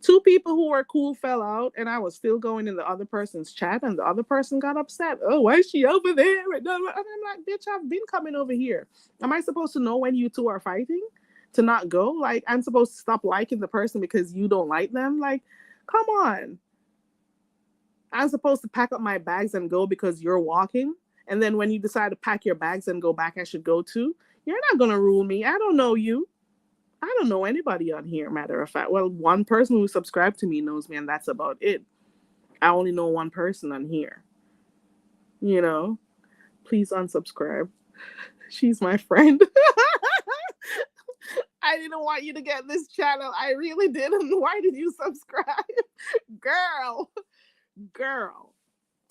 Two people who were cool fell out, and I was still going in the other person's chat, and the other person got upset. Oh, why is she over there? And I'm like, bitch, I've been coming over here. Am I supposed to know when you two are fighting to not go? Like, I'm supposed to stop liking the person because you don't like them? Like, come on. I'm supposed to pack up my bags and go because you're walking? And then when you decide to pack your bags and go back, I should go too? You're not going to rule me. I don't know you. I don't know anybody on here, matter of fact. Well, one person who subscribed to me knows me, and that's about it. I only know one person on here. You know, please unsubscribe. She's my friend. I didn't want you to get this channel. I really didn't. Why did you subscribe? Girl, girl.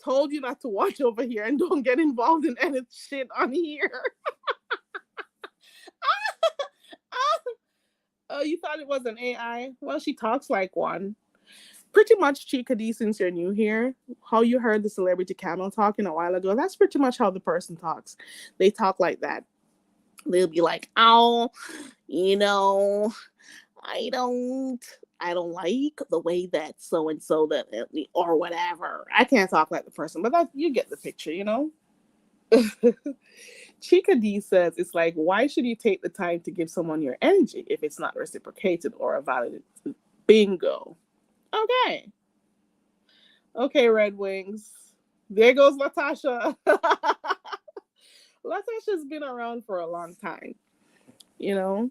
Told you not to watch over here and don't get involved in any shit on here. Oh, you thought it was an AI? Well, she talks like one. Pretty much, Chica D, since you're new here, how you heard the celebrity camel talking a while ago, that's pretty much how the person talks. They talk like that. They'll be like, oh, you know, I don't I don't like the way that so and so that or whatever. I can't talk like the person, but that you get the picture, you know? Chica D says it's like, why should you take the time to give someone your energy if it's not reciprocated or validated? Bingo. Okay. Okay, Red Wings. There goes Latasha. Latasha's been around for a long time. You know,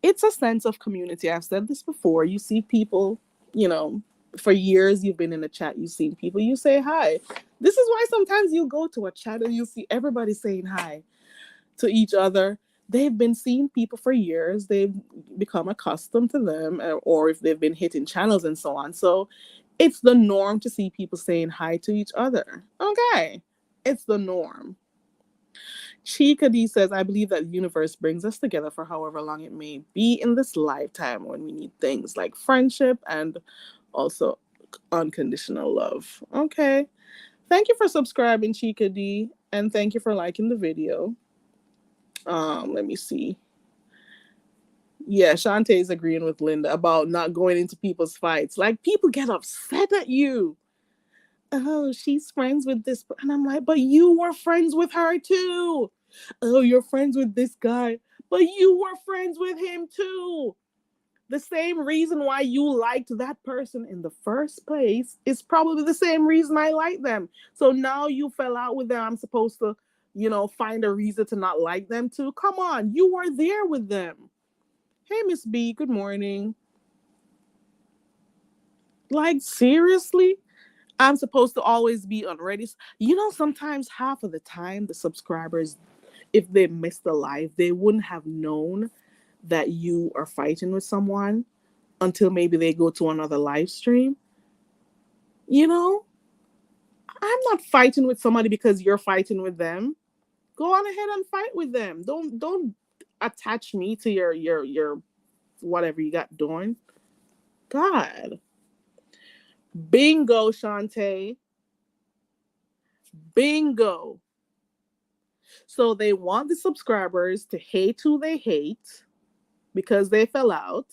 it's a sense of community. I've said this before. You see people, you know, for years you've been in a chat, you've seen people, you say hi. This is why sometimes you go to a chat and you see everybody saying hi to each other. They've been seeing people for years. They've become accustomed to them, or if they've been hitting channels and so on. So it's the norm to see people saying hi to each other. Okay. It's the norm. Chika D says, I believe that the universe brings us together for however long it may be in this lifetime when we need things like friendship and also unconditional love. Okay. Thank you for subscribing, Chika D, and thank you for liking the video. Let me see. Yeah, Shantae is agreeing with Linda about not going into people's fights. Like, people get upset at you. Oh, she's friends with this. And I'm like, but you were friends with her too. Oh, you're friends with this guy. But you were friends with him too. The same reason why you liked that person in the first place is probably the same reason I like them. So now you fell out with them. I'm supposed to, find a reason to not like them too. Come on, you were there with them. Hey, Miss B, good morning. Like, seriously? I'm supposed to always be on ready. Sometimes half of the time, the subscribers, if they missed the live, they wouldn't have known that you are fighting with someone until maybe they go to another live stream. You know, I'm not fighting with somebody because you're fighting with them. Go on ahead and fight with them. Don't attach me to your whatever you got doing. God. Bingo, Shantae. Bingo. So they want the subscribers to hate who they hate because they fell out.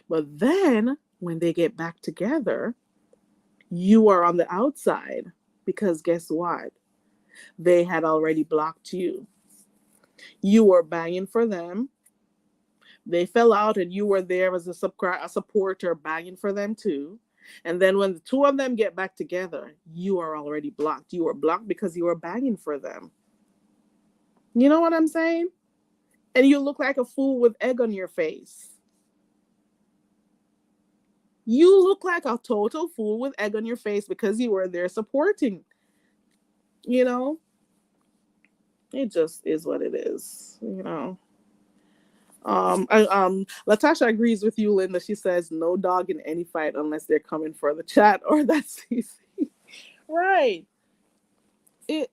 But then when they get back together, you are on the outside because guess what? They had already blocked you. You were banging for them. They fell out and you were there as a supporter banging for them too. And then when the two of them get back together, you are already blocked. You were blocked because you were banging for them. You know what I'm saying? And you look like a fool with egg on your face. You look like a total fool with egg on your face because you were there supporting. You know, it just is what it is. Latasha agrees with you, Linda. She says no dog in any fight unless they're coming for the chat or that's easy. Right. It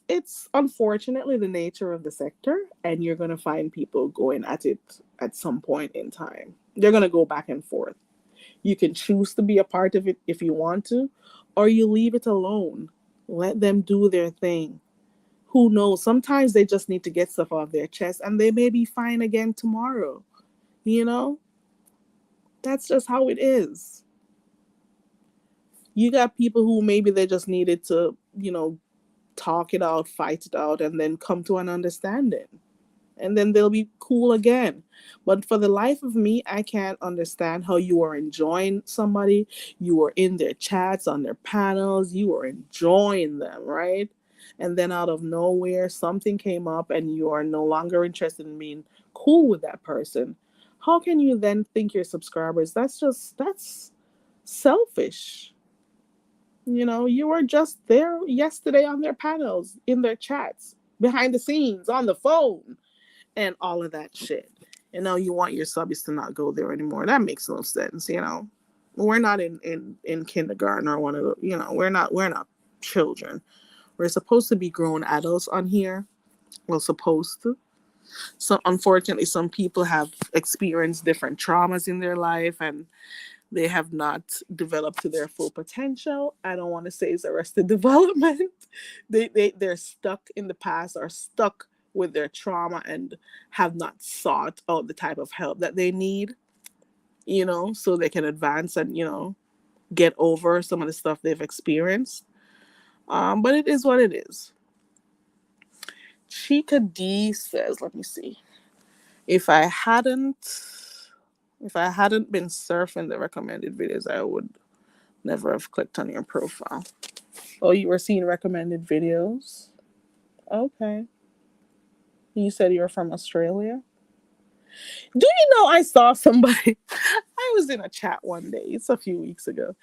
it's unfortunately the nature of the sector, and you're gonna find people going at it at some point in time. They're gonna go back and forth. You can choose to be a part of it if you want to, or you leave it alone. Let them do their thing. Who knows? Sometimes they just need to get stuff off their chest and they may be fine again tomorrow. You know? That's just how it is. You got people who maybe they just needed to, talk it out, fight it out, and then come to an understanding. And then they'll be cool again. But for the life of me, I can't understand how you are enjoying somebody. You are in their chats, on their panels, you are enjoying them, right? And then out of nowhere, something came up and you are no longer interested in being cool with that person. How can you then think you're subscribers? That's selfish. You were just there yesterday on their panels, in their chats, behind the scenes, on the phone, and all of that shit. You want your subbies to not go there anymore. That makes no sense. We're not in kindergarten or one of the, we're not children. We're supposed to be grown adults on here. We're supposed to. So unfortunately, some people have experienced different traumas in their life, and they have not developed to their full potential. I don't want to say it's arrested development. They're stuck in the past, or stuck with their trauma, and have not sought out the type of help that they need, so they can advance and, get over some of the stuff they've experienced. But it is what it is. Chica D says, let me see. If I hadn't if I hadn't been surfing the recommended videos, I would never have clicked on your profile. Oh, you were seeing recommended videos? Okay. You said you were from Australia? Do you know I saw somebody? I was in a chat one day. It's a few weeks ago.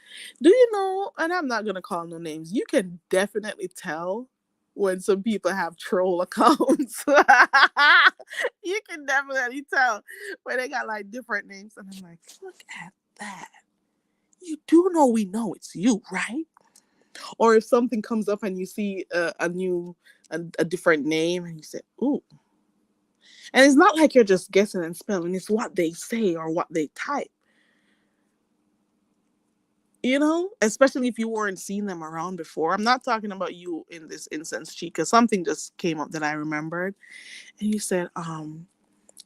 Do you know, and I'm not going to call no names, you can definitely tell when some people have troll accounts. You can definitely tell when they got like different names. And I'm like, look at that. You do know we know it's you, right? Or if something comes up and you see a different name and you say, ooh. And it's not like you're just guessing and spelling, it's what they say or what they type. Especially if you weren't seeing them around before. I'm not talking about you in this instance, Chica. Something just came up that I remembered. And you said,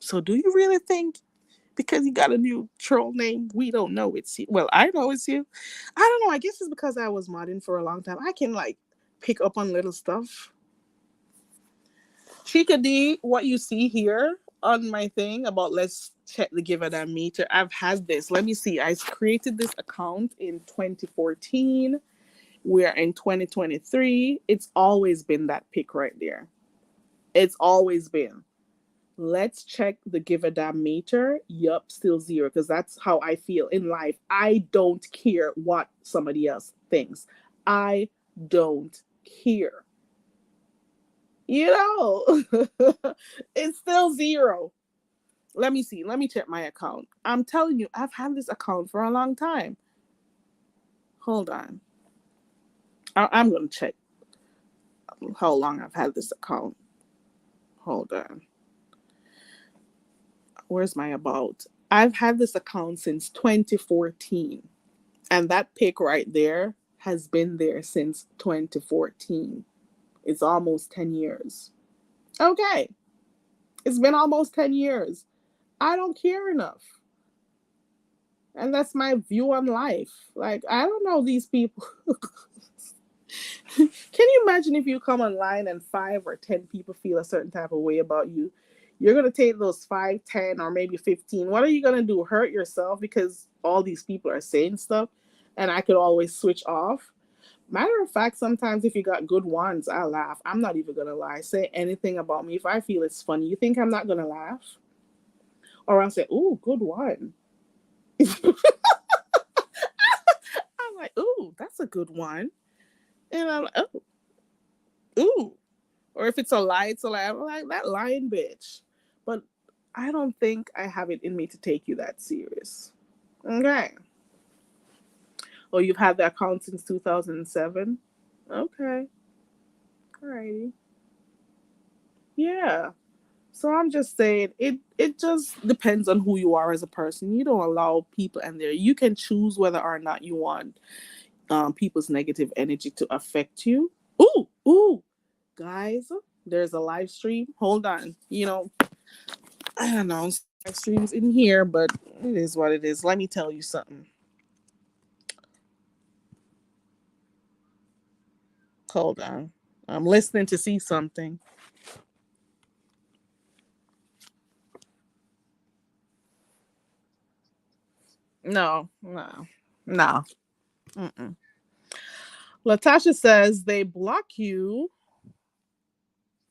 so do you really think because you got a new troll name, we don't know it's you? Well, I know it's you. I don't know. I guess it's because I was modding for a long time. I can like pick up on little stuff. Chica D, what you see here on my thing about let's check the Give It a Meter, I've had this. Let me see. I created this account in 2014. We're in 2023. It's always been that pick right there. It's always been. Let's check the Give a Damn meter. Yup, still zero, because that's how I feel in life. I don't care what somebody else thinks. I don't care. You know, it's still zero. Let me see. Let me check my account. I'm telling you, I've had this account for a long time. Hold on. I'm going to check how long I've had this account. Hold on. Where's my about? I've had this account since 2014. And that pic right there has been there since 2014. It's almost 10 years. Okay. It's been almost 10 years. I don't care enough. And that's my view on life. Like, I don't know these people. Can you imagine if you come online and 5 or 10 people feel a certain type of way about you? You're gonna take those 5, 10, or maybe 15. What are you gonna do? Hurt yourself because all these people are saying stuff, and I could always switch off. Matter of fact, sometimes if you got good ones, I laugh. I'm not even gonna lie. Say anything about me if I feel it's funny. You think I'm not gonna laugh? Or I'll say, "Ooh, good one." I'm like, "Ooh, that's a good one," and I'm like, "Oh, ooh." Or if it's a lie, it's a lie. I'm like, that lying bitch. But I don't think I have it in me to take you that serious. Okay. Oh, you've had that account since 2007? Okay. Alrighty. Yeah. So I'm just saying it just depends on who you are as a person. You don't allow people in there. You can choose whether or not you want people's negative energy to affect you. Ooh, guys, there's a live stream. Hold on. I don't know. live streams in here, but it is what it is. Let me tell you something. Hold on. I'm listening to see something. No, no, no. Mm-mm. Latasha says they block you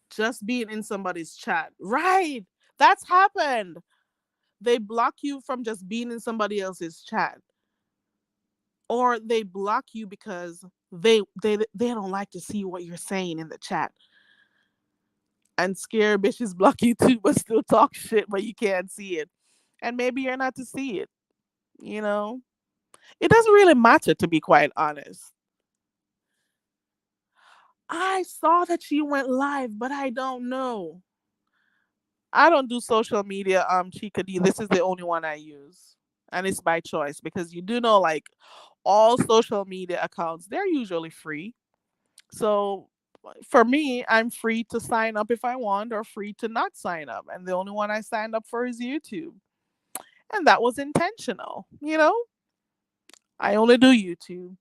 just being in somebody's chat. Right. That's happened. They block you from just being in somebody else's chat. Or they block you because they don't like to see what you're saying in the chat. And scare bitches block you too, but still talk shit, but you can't see it. And maybe you're not to see it, you know? It doesn't really matter, to be quite honest. I saw that she went live, but I don't know. I don't do social media, Chica D. This is the only one I use. And it's by choice because you do know, like, all social media accounts, they're usually free. So for me, I'm free to sign up if I want or free to not sign up. And the only one I signed up for is YouTube. And that was intentional, you know? I only do YouTube.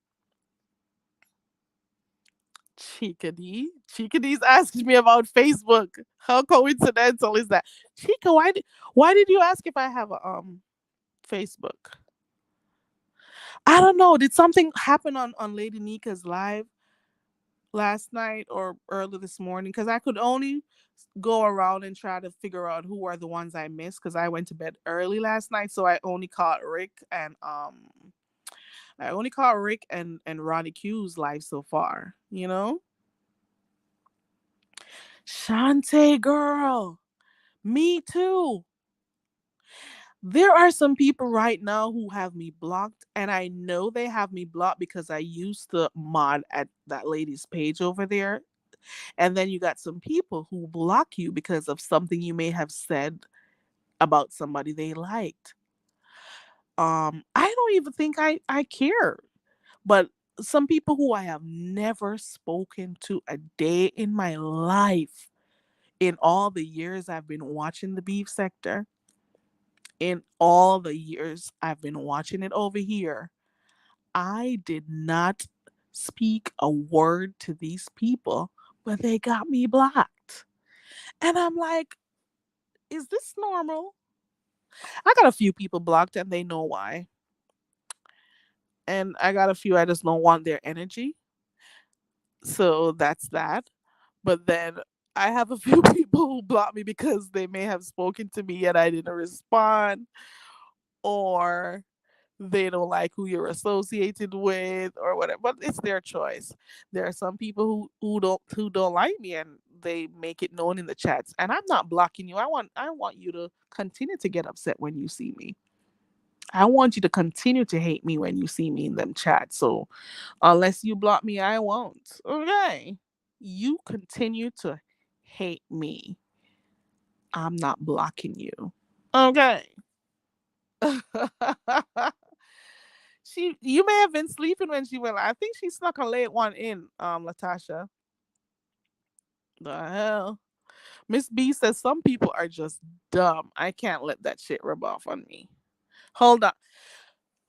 Chickadee. Chickadee's asking me about Facebook. How coincidental is that? Chica, why did you ask if I have a Facebook? I don't know. Did something happen on Lady Nika's live last night or early this morning? Because I could only go around and try to figure out who are the ones I missed because I went to bed early last night, so I only caught Rick and Ronnie Q's live so far. You know, Shantae girl, me too. There are some people right now who have me blocked, and I know they have me blocked because I used to mod at that lady's page over there. And then you got some people who block you because of something you may have said about somebody they liked. I don't even think I care. But some people who I have never spoken to a day in my life, in all the years I've been watching the beef sector, in all the years I've been watching it over here, I did not speak a word to these people, but they got me blocked. And I'm like, is this normal? I got a few people blocked and they know why. And I got a few I just don't want their energy. So that's that. But then I have a few people who block me because they may have spoken to me yet I didn't respond, or they don't like who you're associated with or whatever. But it's their choice. There are some people who don't like me and they make it known in the chats. And I'm not blocking you. I want you to continue to get upset when you see me. I want you to continue to hate me when you see me in them chats. So unless you block me, I won't. Okay. You continue to hate me. I'm not blocking you. Okay. You may have been sleeping when she went. I think she snuck a late one in, Latasha. The hell? Miss B says some people are just dumb. I can't let that shit rub off on me. Hold on.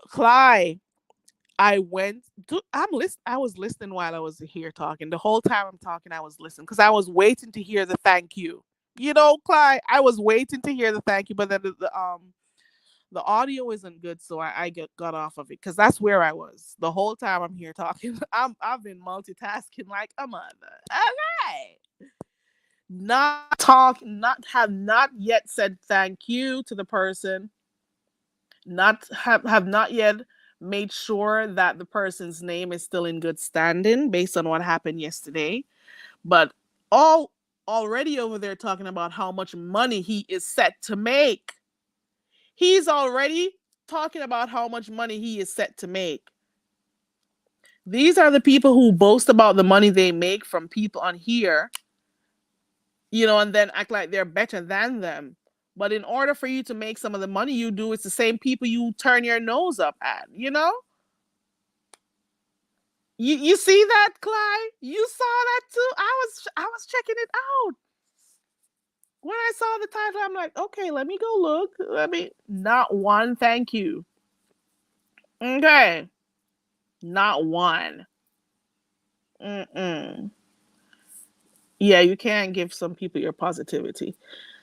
Clyde, I was listening while I was here talking. The whole time I'm talking, I was listening because I was waiting to hear the thank you. You know, Clyde, I was waiting to hear the thank you, but then the audio isn't good, so got off of it because that's where I was the whole time I'm here talking. I've been multitasking like a mother. Okay, not yet said thank you to the person, not have not yet made sure that the person's name is still in good standing based on what happened yesterday. But all already over there talking about how much money he is set to make. He's already talking about how much money he is set to make. These are the people who boast about the money they make from people on here, and then act like they're better than them. But in order for you to make some of the money you do, it's the same people you turn your nose up at, you know? You see that, Clyde? You saw that too? I was checking it out. When I saw the title, I'm like, okay, let me go look. Let me. Not one thank you. Okay. Not one. Mm-mm. Yeah, you can't give some people your positivity.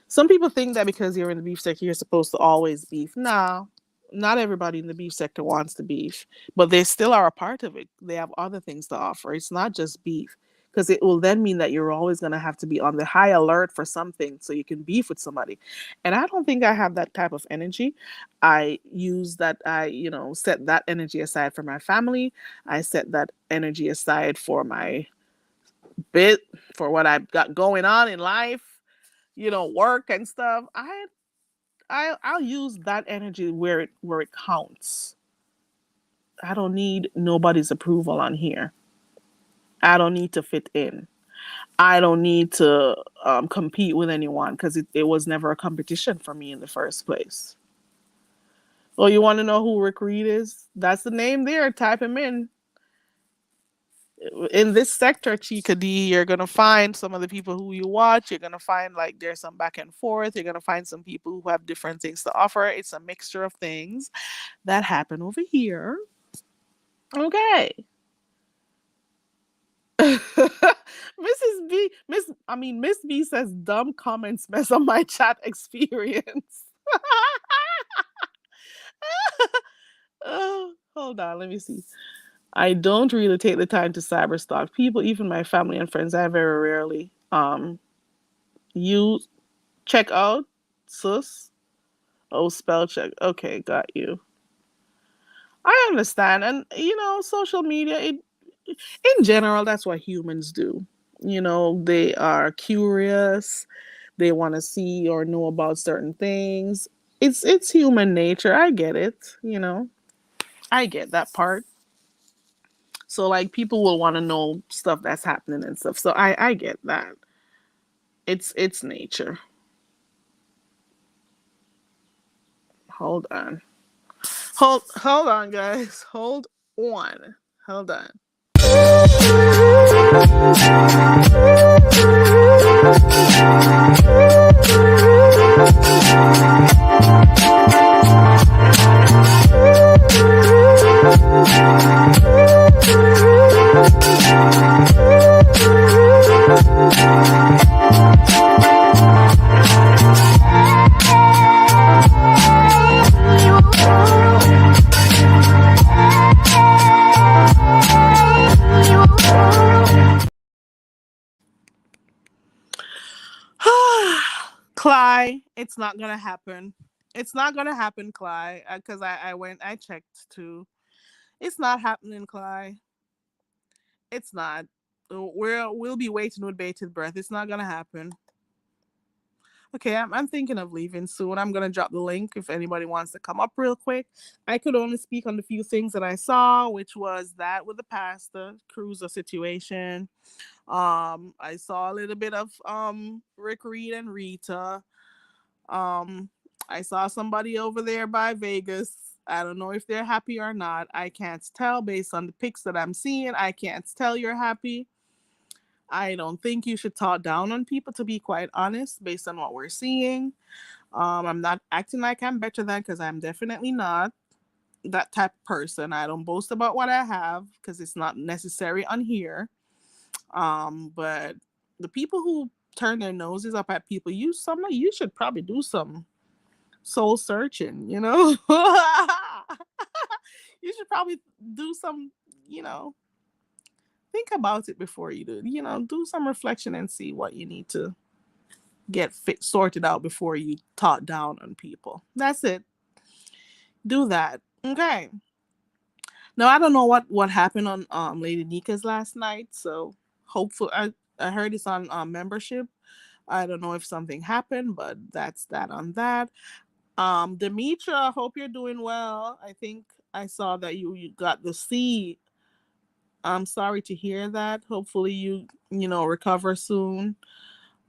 Some people think that because you're in the beef sector, you're supposed to always beef. No, not everybody in the beef sector wants the beef, but they still are a part of it. They have other things to offer. It's not just beef, because it will then mean that you're always going to have to be on the high alert for something so you can beef with somebody. And I don't think I have that type of energy. I set that energy aside for my family. I set that energy aside for my bit, for what I've got going on in life, work and stuff. I'll use that energy where it counts. I don't need nobody's approval on here. I don't need to fit in. I don't need to compete with anyone, because it was never a competition for me in the first place. Well, you want to know who Rick Reed is? That's the name there. Type him in this sector, Chica D. You're gonna find some of the people who you watch. You're gonna find like there's some back and forth. You're gonna find some people who have different things to offer. It's a mixture of things that happen over here. Okay. Miss B says dumb comments mess up my chat experience. Oh, hold on, let me see. I don't really take the time to cyber stalk people, even my family and friends. I very rarely. You check out sus. Oh, spell check. Okay, got you. I understand, and social media. In general, that's what humans do. They are curious. They want to see or know about certain things. It's human nature. I get it. I get that part. So like people will want to know stuff that's happening and stuff. So I get that. It's nature. Hold on. Hold on, guys. Hold on. Hold on. Cly, it's not gonna happen. It's not gonna happen, Cly, because I checked too. It's not happening, Cly. It's not. We'll be waiting with bated breath. It's not gonna happen. Okay, I'm thinking of leaving soon. I'm gonna drop the link if anybody wants to come up real quick. I could only speak on the few things that I saw, which was that with the pastor cruiser situation. I saw a little bit of Rick Reed and Rita. Um, I saw somebody over there by Vegas. I don't know if they're happy or not. I can't tell based on the pics that I'm seeing. I can't tell you're happy. I don't think you should talk down on people, to be quite honest, based on what we're seeing. I'm not acting like I'm better than, because I'm definitely not that type of person. I don't boast about what I have because it's not necessary on here. But the people who turn their noses up at people, you should probably do some soul searching, You should probably do some, you know, think about it before you do some reflection and see what you need to get fit sorted out before you talk down on people. That's it. Do that. Okay. Now I don't know what happened on Lady Nika's last night, so hopefully I heard it's on membership. I don't know if something happened, but that's that on that. Demetra, hope you're doing well. I think I saw that you got the C. I'm sorry to hear that. Hopefully you recover soon.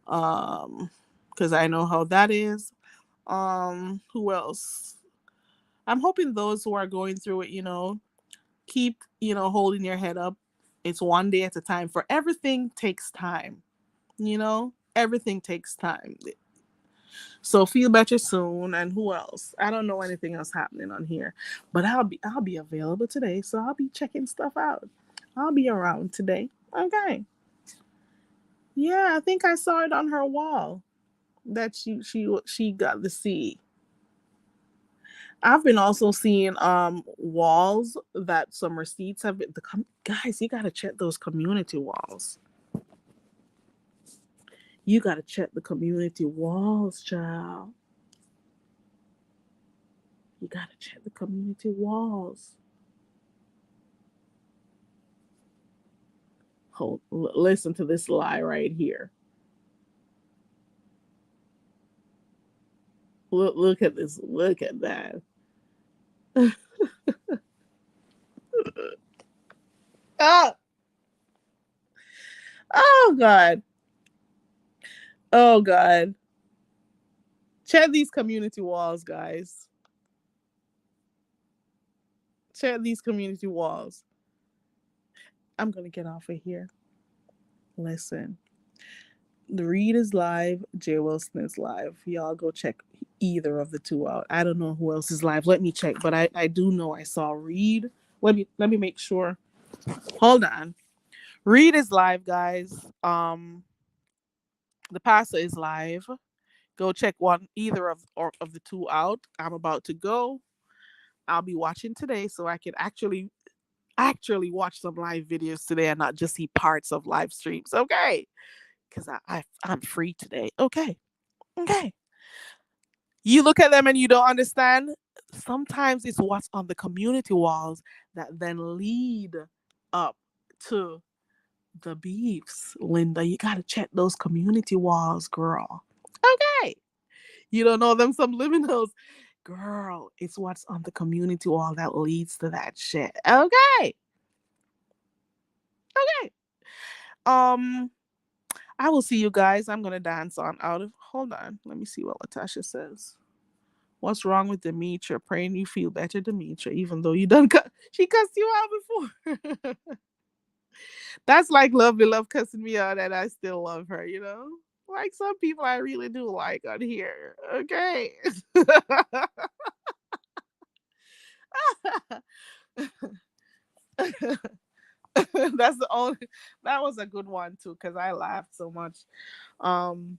Because I know how that is. Who else? I'm hoping those who are going through it, keep, holding your head up. It's one day at a time. For everything takes time. Everything takes time. So feel better soon. And who else? I don't know anything else happening on here, but I'll be available today, so I'll be checking stuff out. I'll be around today. Okay. Yeah, I think I saw it on her wall that she got the C. I've been also seeing walls that some receipts have been guys, you gotta check those community walls. You gotta check the community walls, child. You gotta check the community walls. Listen to this lie right here. Look at this. Look at that. Oh, oh God. Oh God. Check these community walls, guys. Check these community walls. I'm gonna get off of here. Listen. The Read is live, Jay Wilson is live. Y'all go check either of the two out. I don't know who else is live. Let me check, but I do know I saw Read. Let me make sure. Hold on. Read is live, guys. The pastor is live. Go check one either of the two out. I'm about to go. I'll be watching today so I can actually watch some live videos today and not just see parts of live streams. Okay. Because I'm free today. Okay. Okay. You look at them and you don't understand. Sometimes it's what's on the community walls that then lead up to the beefs. Linda, you gotta check those community walls, girl. Okay. You don't know them subliminals. Girl, it's what's on the community wall that leads to that shit. Okay. Okay. Um, I will see you guys. I'm gonna dance on out of. Hold on. Let me see what Latasha says. What's wrong with Demetra? Praying you feel better, Demetra, even though you done she cussed you out before. That's like lovely love cussing me out, and I still love her. Like some people I really do like on here. Okay. That's the only. That was a good one too, because I laughed so much. Um,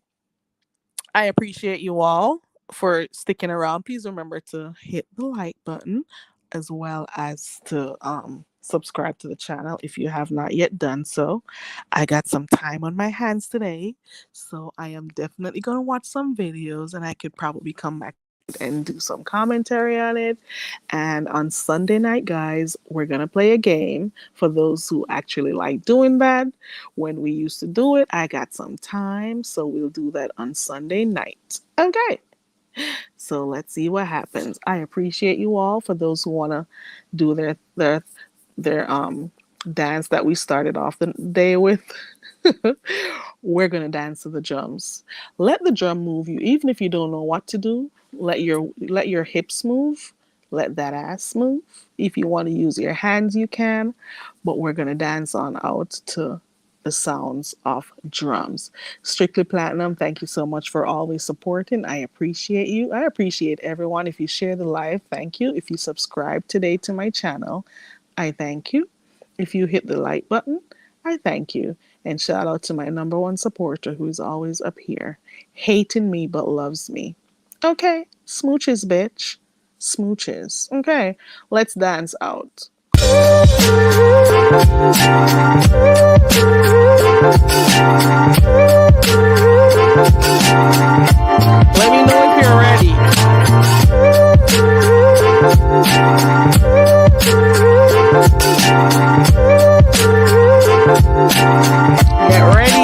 I appreciate you all for sticking around. Please remember to hit the like button as well as to subscribe to the channel if you have not yet done so. I got some time on my hands today, so I am definitely going to watch some videos and I could probably come back and do some commentary on it. And on Sunday night, guys, we're going to play a game for those who actually like doing that. When we used to do it, I got some time, so we'll do that on Sunday night. Okay. So let's see what happens. I appreciate you all for those who want to do their dance that we started off the day with. We're going to dance to the drums. Let the drum move you even if you don't know what to do. Let your hips move. Let that ass move. If you want to use your hands, you can. But we're going to dance on out to the sounds of drums. Strictly Platinum, thank you so much for always supporting. I appreciate you. I appreciate everyone. If you share the live, thank you. If you subscribe today to my channel, I thank you. If you hit the like button, I thank you. And shout out to my number one supporter who's always up here, hating me but loves me. Okay, smooches, bitch. Smooches. Okay, let's dance out. Let me know if you're ready. Get ready.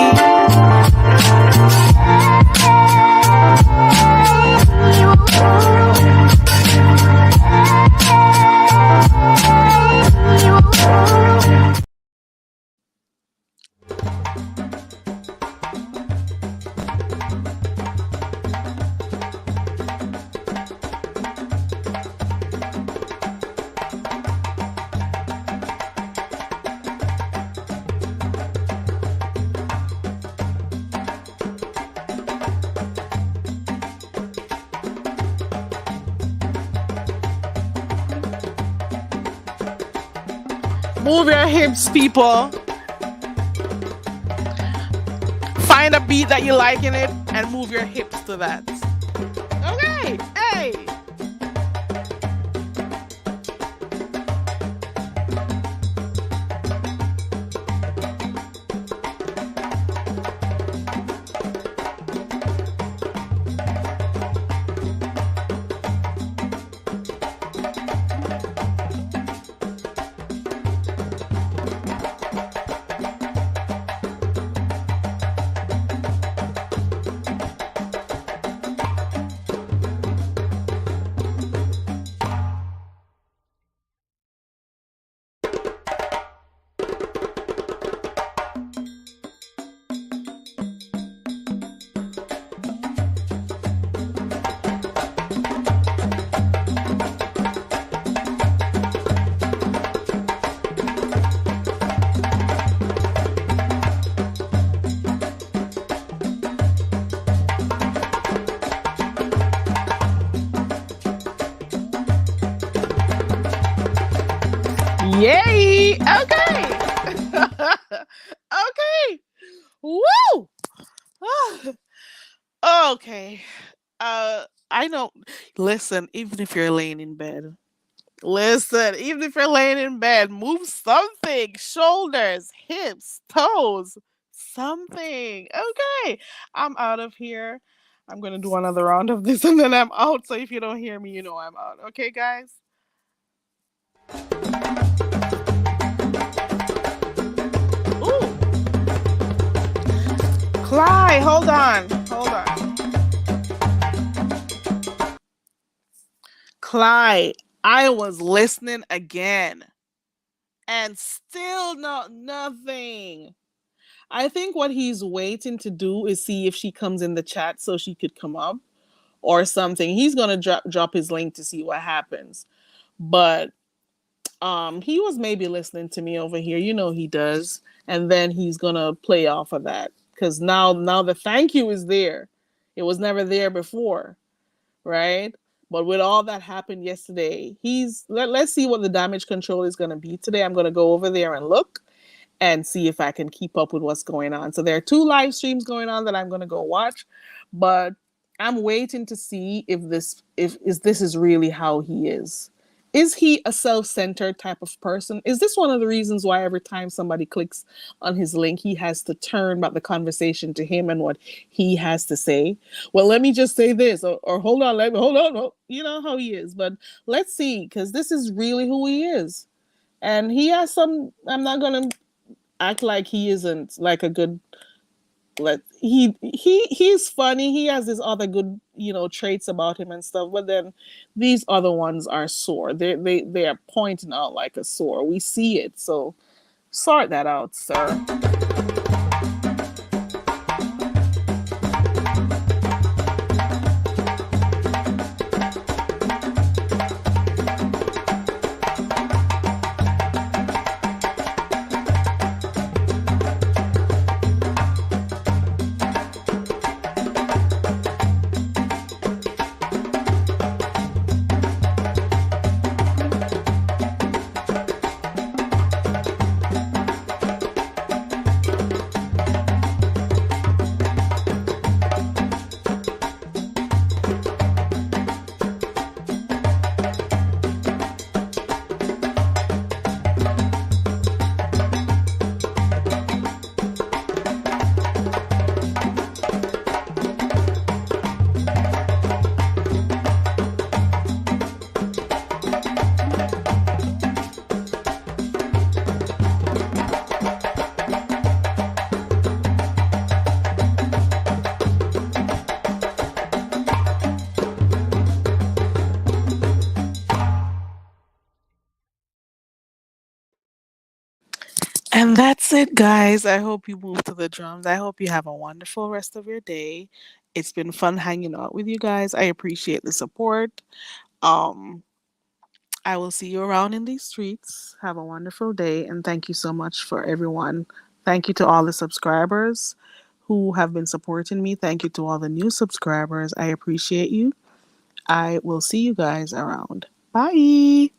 Move your hips, people. Find a beat that you like in it and move your hips to that. Okay. Hey. Yay! Okay. Okay. Woo! Okay. I know. Listen, even if you're laying in bed, listen, even if you're laying in bed, move something. Shoulders, hips, toes, something. Okay. I'm out of here. I'm gonna do another round of this and then I'm out. So if you don't hear me, you know I'm out. Okay, guys? Ooh. Clyde, hold on. Hold on. Clyde, I was listening again and still not nothing. I think what he's waiting to do is see if she comes in the chat so she could come up or something. He's gonna drop his link to see what happens. But he was maybe listening to me over here. You know he does. And then he's gonna play off of that. Because now the thank you is there. It was never there before, right? But with all that happened yesterday, let's see what the damage control is gonna be today. I'm gonna go over there and look and see if I can keep up with what's going on. So there are two live streams going on that I'm going to go watch, but I'm waiting to see if this is really how he is. Is he a self-centered type of person? Is this one of the reasons why every time somebody clicks on his link, he has to turn back the conversation to him and what he has to say? Well, let me just say this, or hold on, hold on. You know how he is, but let's see, because this is really who he is. And he has some, I'm not going to act like he isn't like a good he's funny. He has his other good, traits about him and stuff, but then these other ones are sore. They are pointing out like a sore. We see it. So sort that out, sir. And that's it, guys. I hope you move to the drums. I hope you have a wonderful rest of your day. It's been fun hanging out with you guys. I appreciate the support. Um, I will see you around in these streets. Have a wonderful day, and thank you so much for everyone. Thank you to all the subscribers who have been supporting me. Thank you to all the new subscribers. I appreciate you. I will see you guys around. Bye.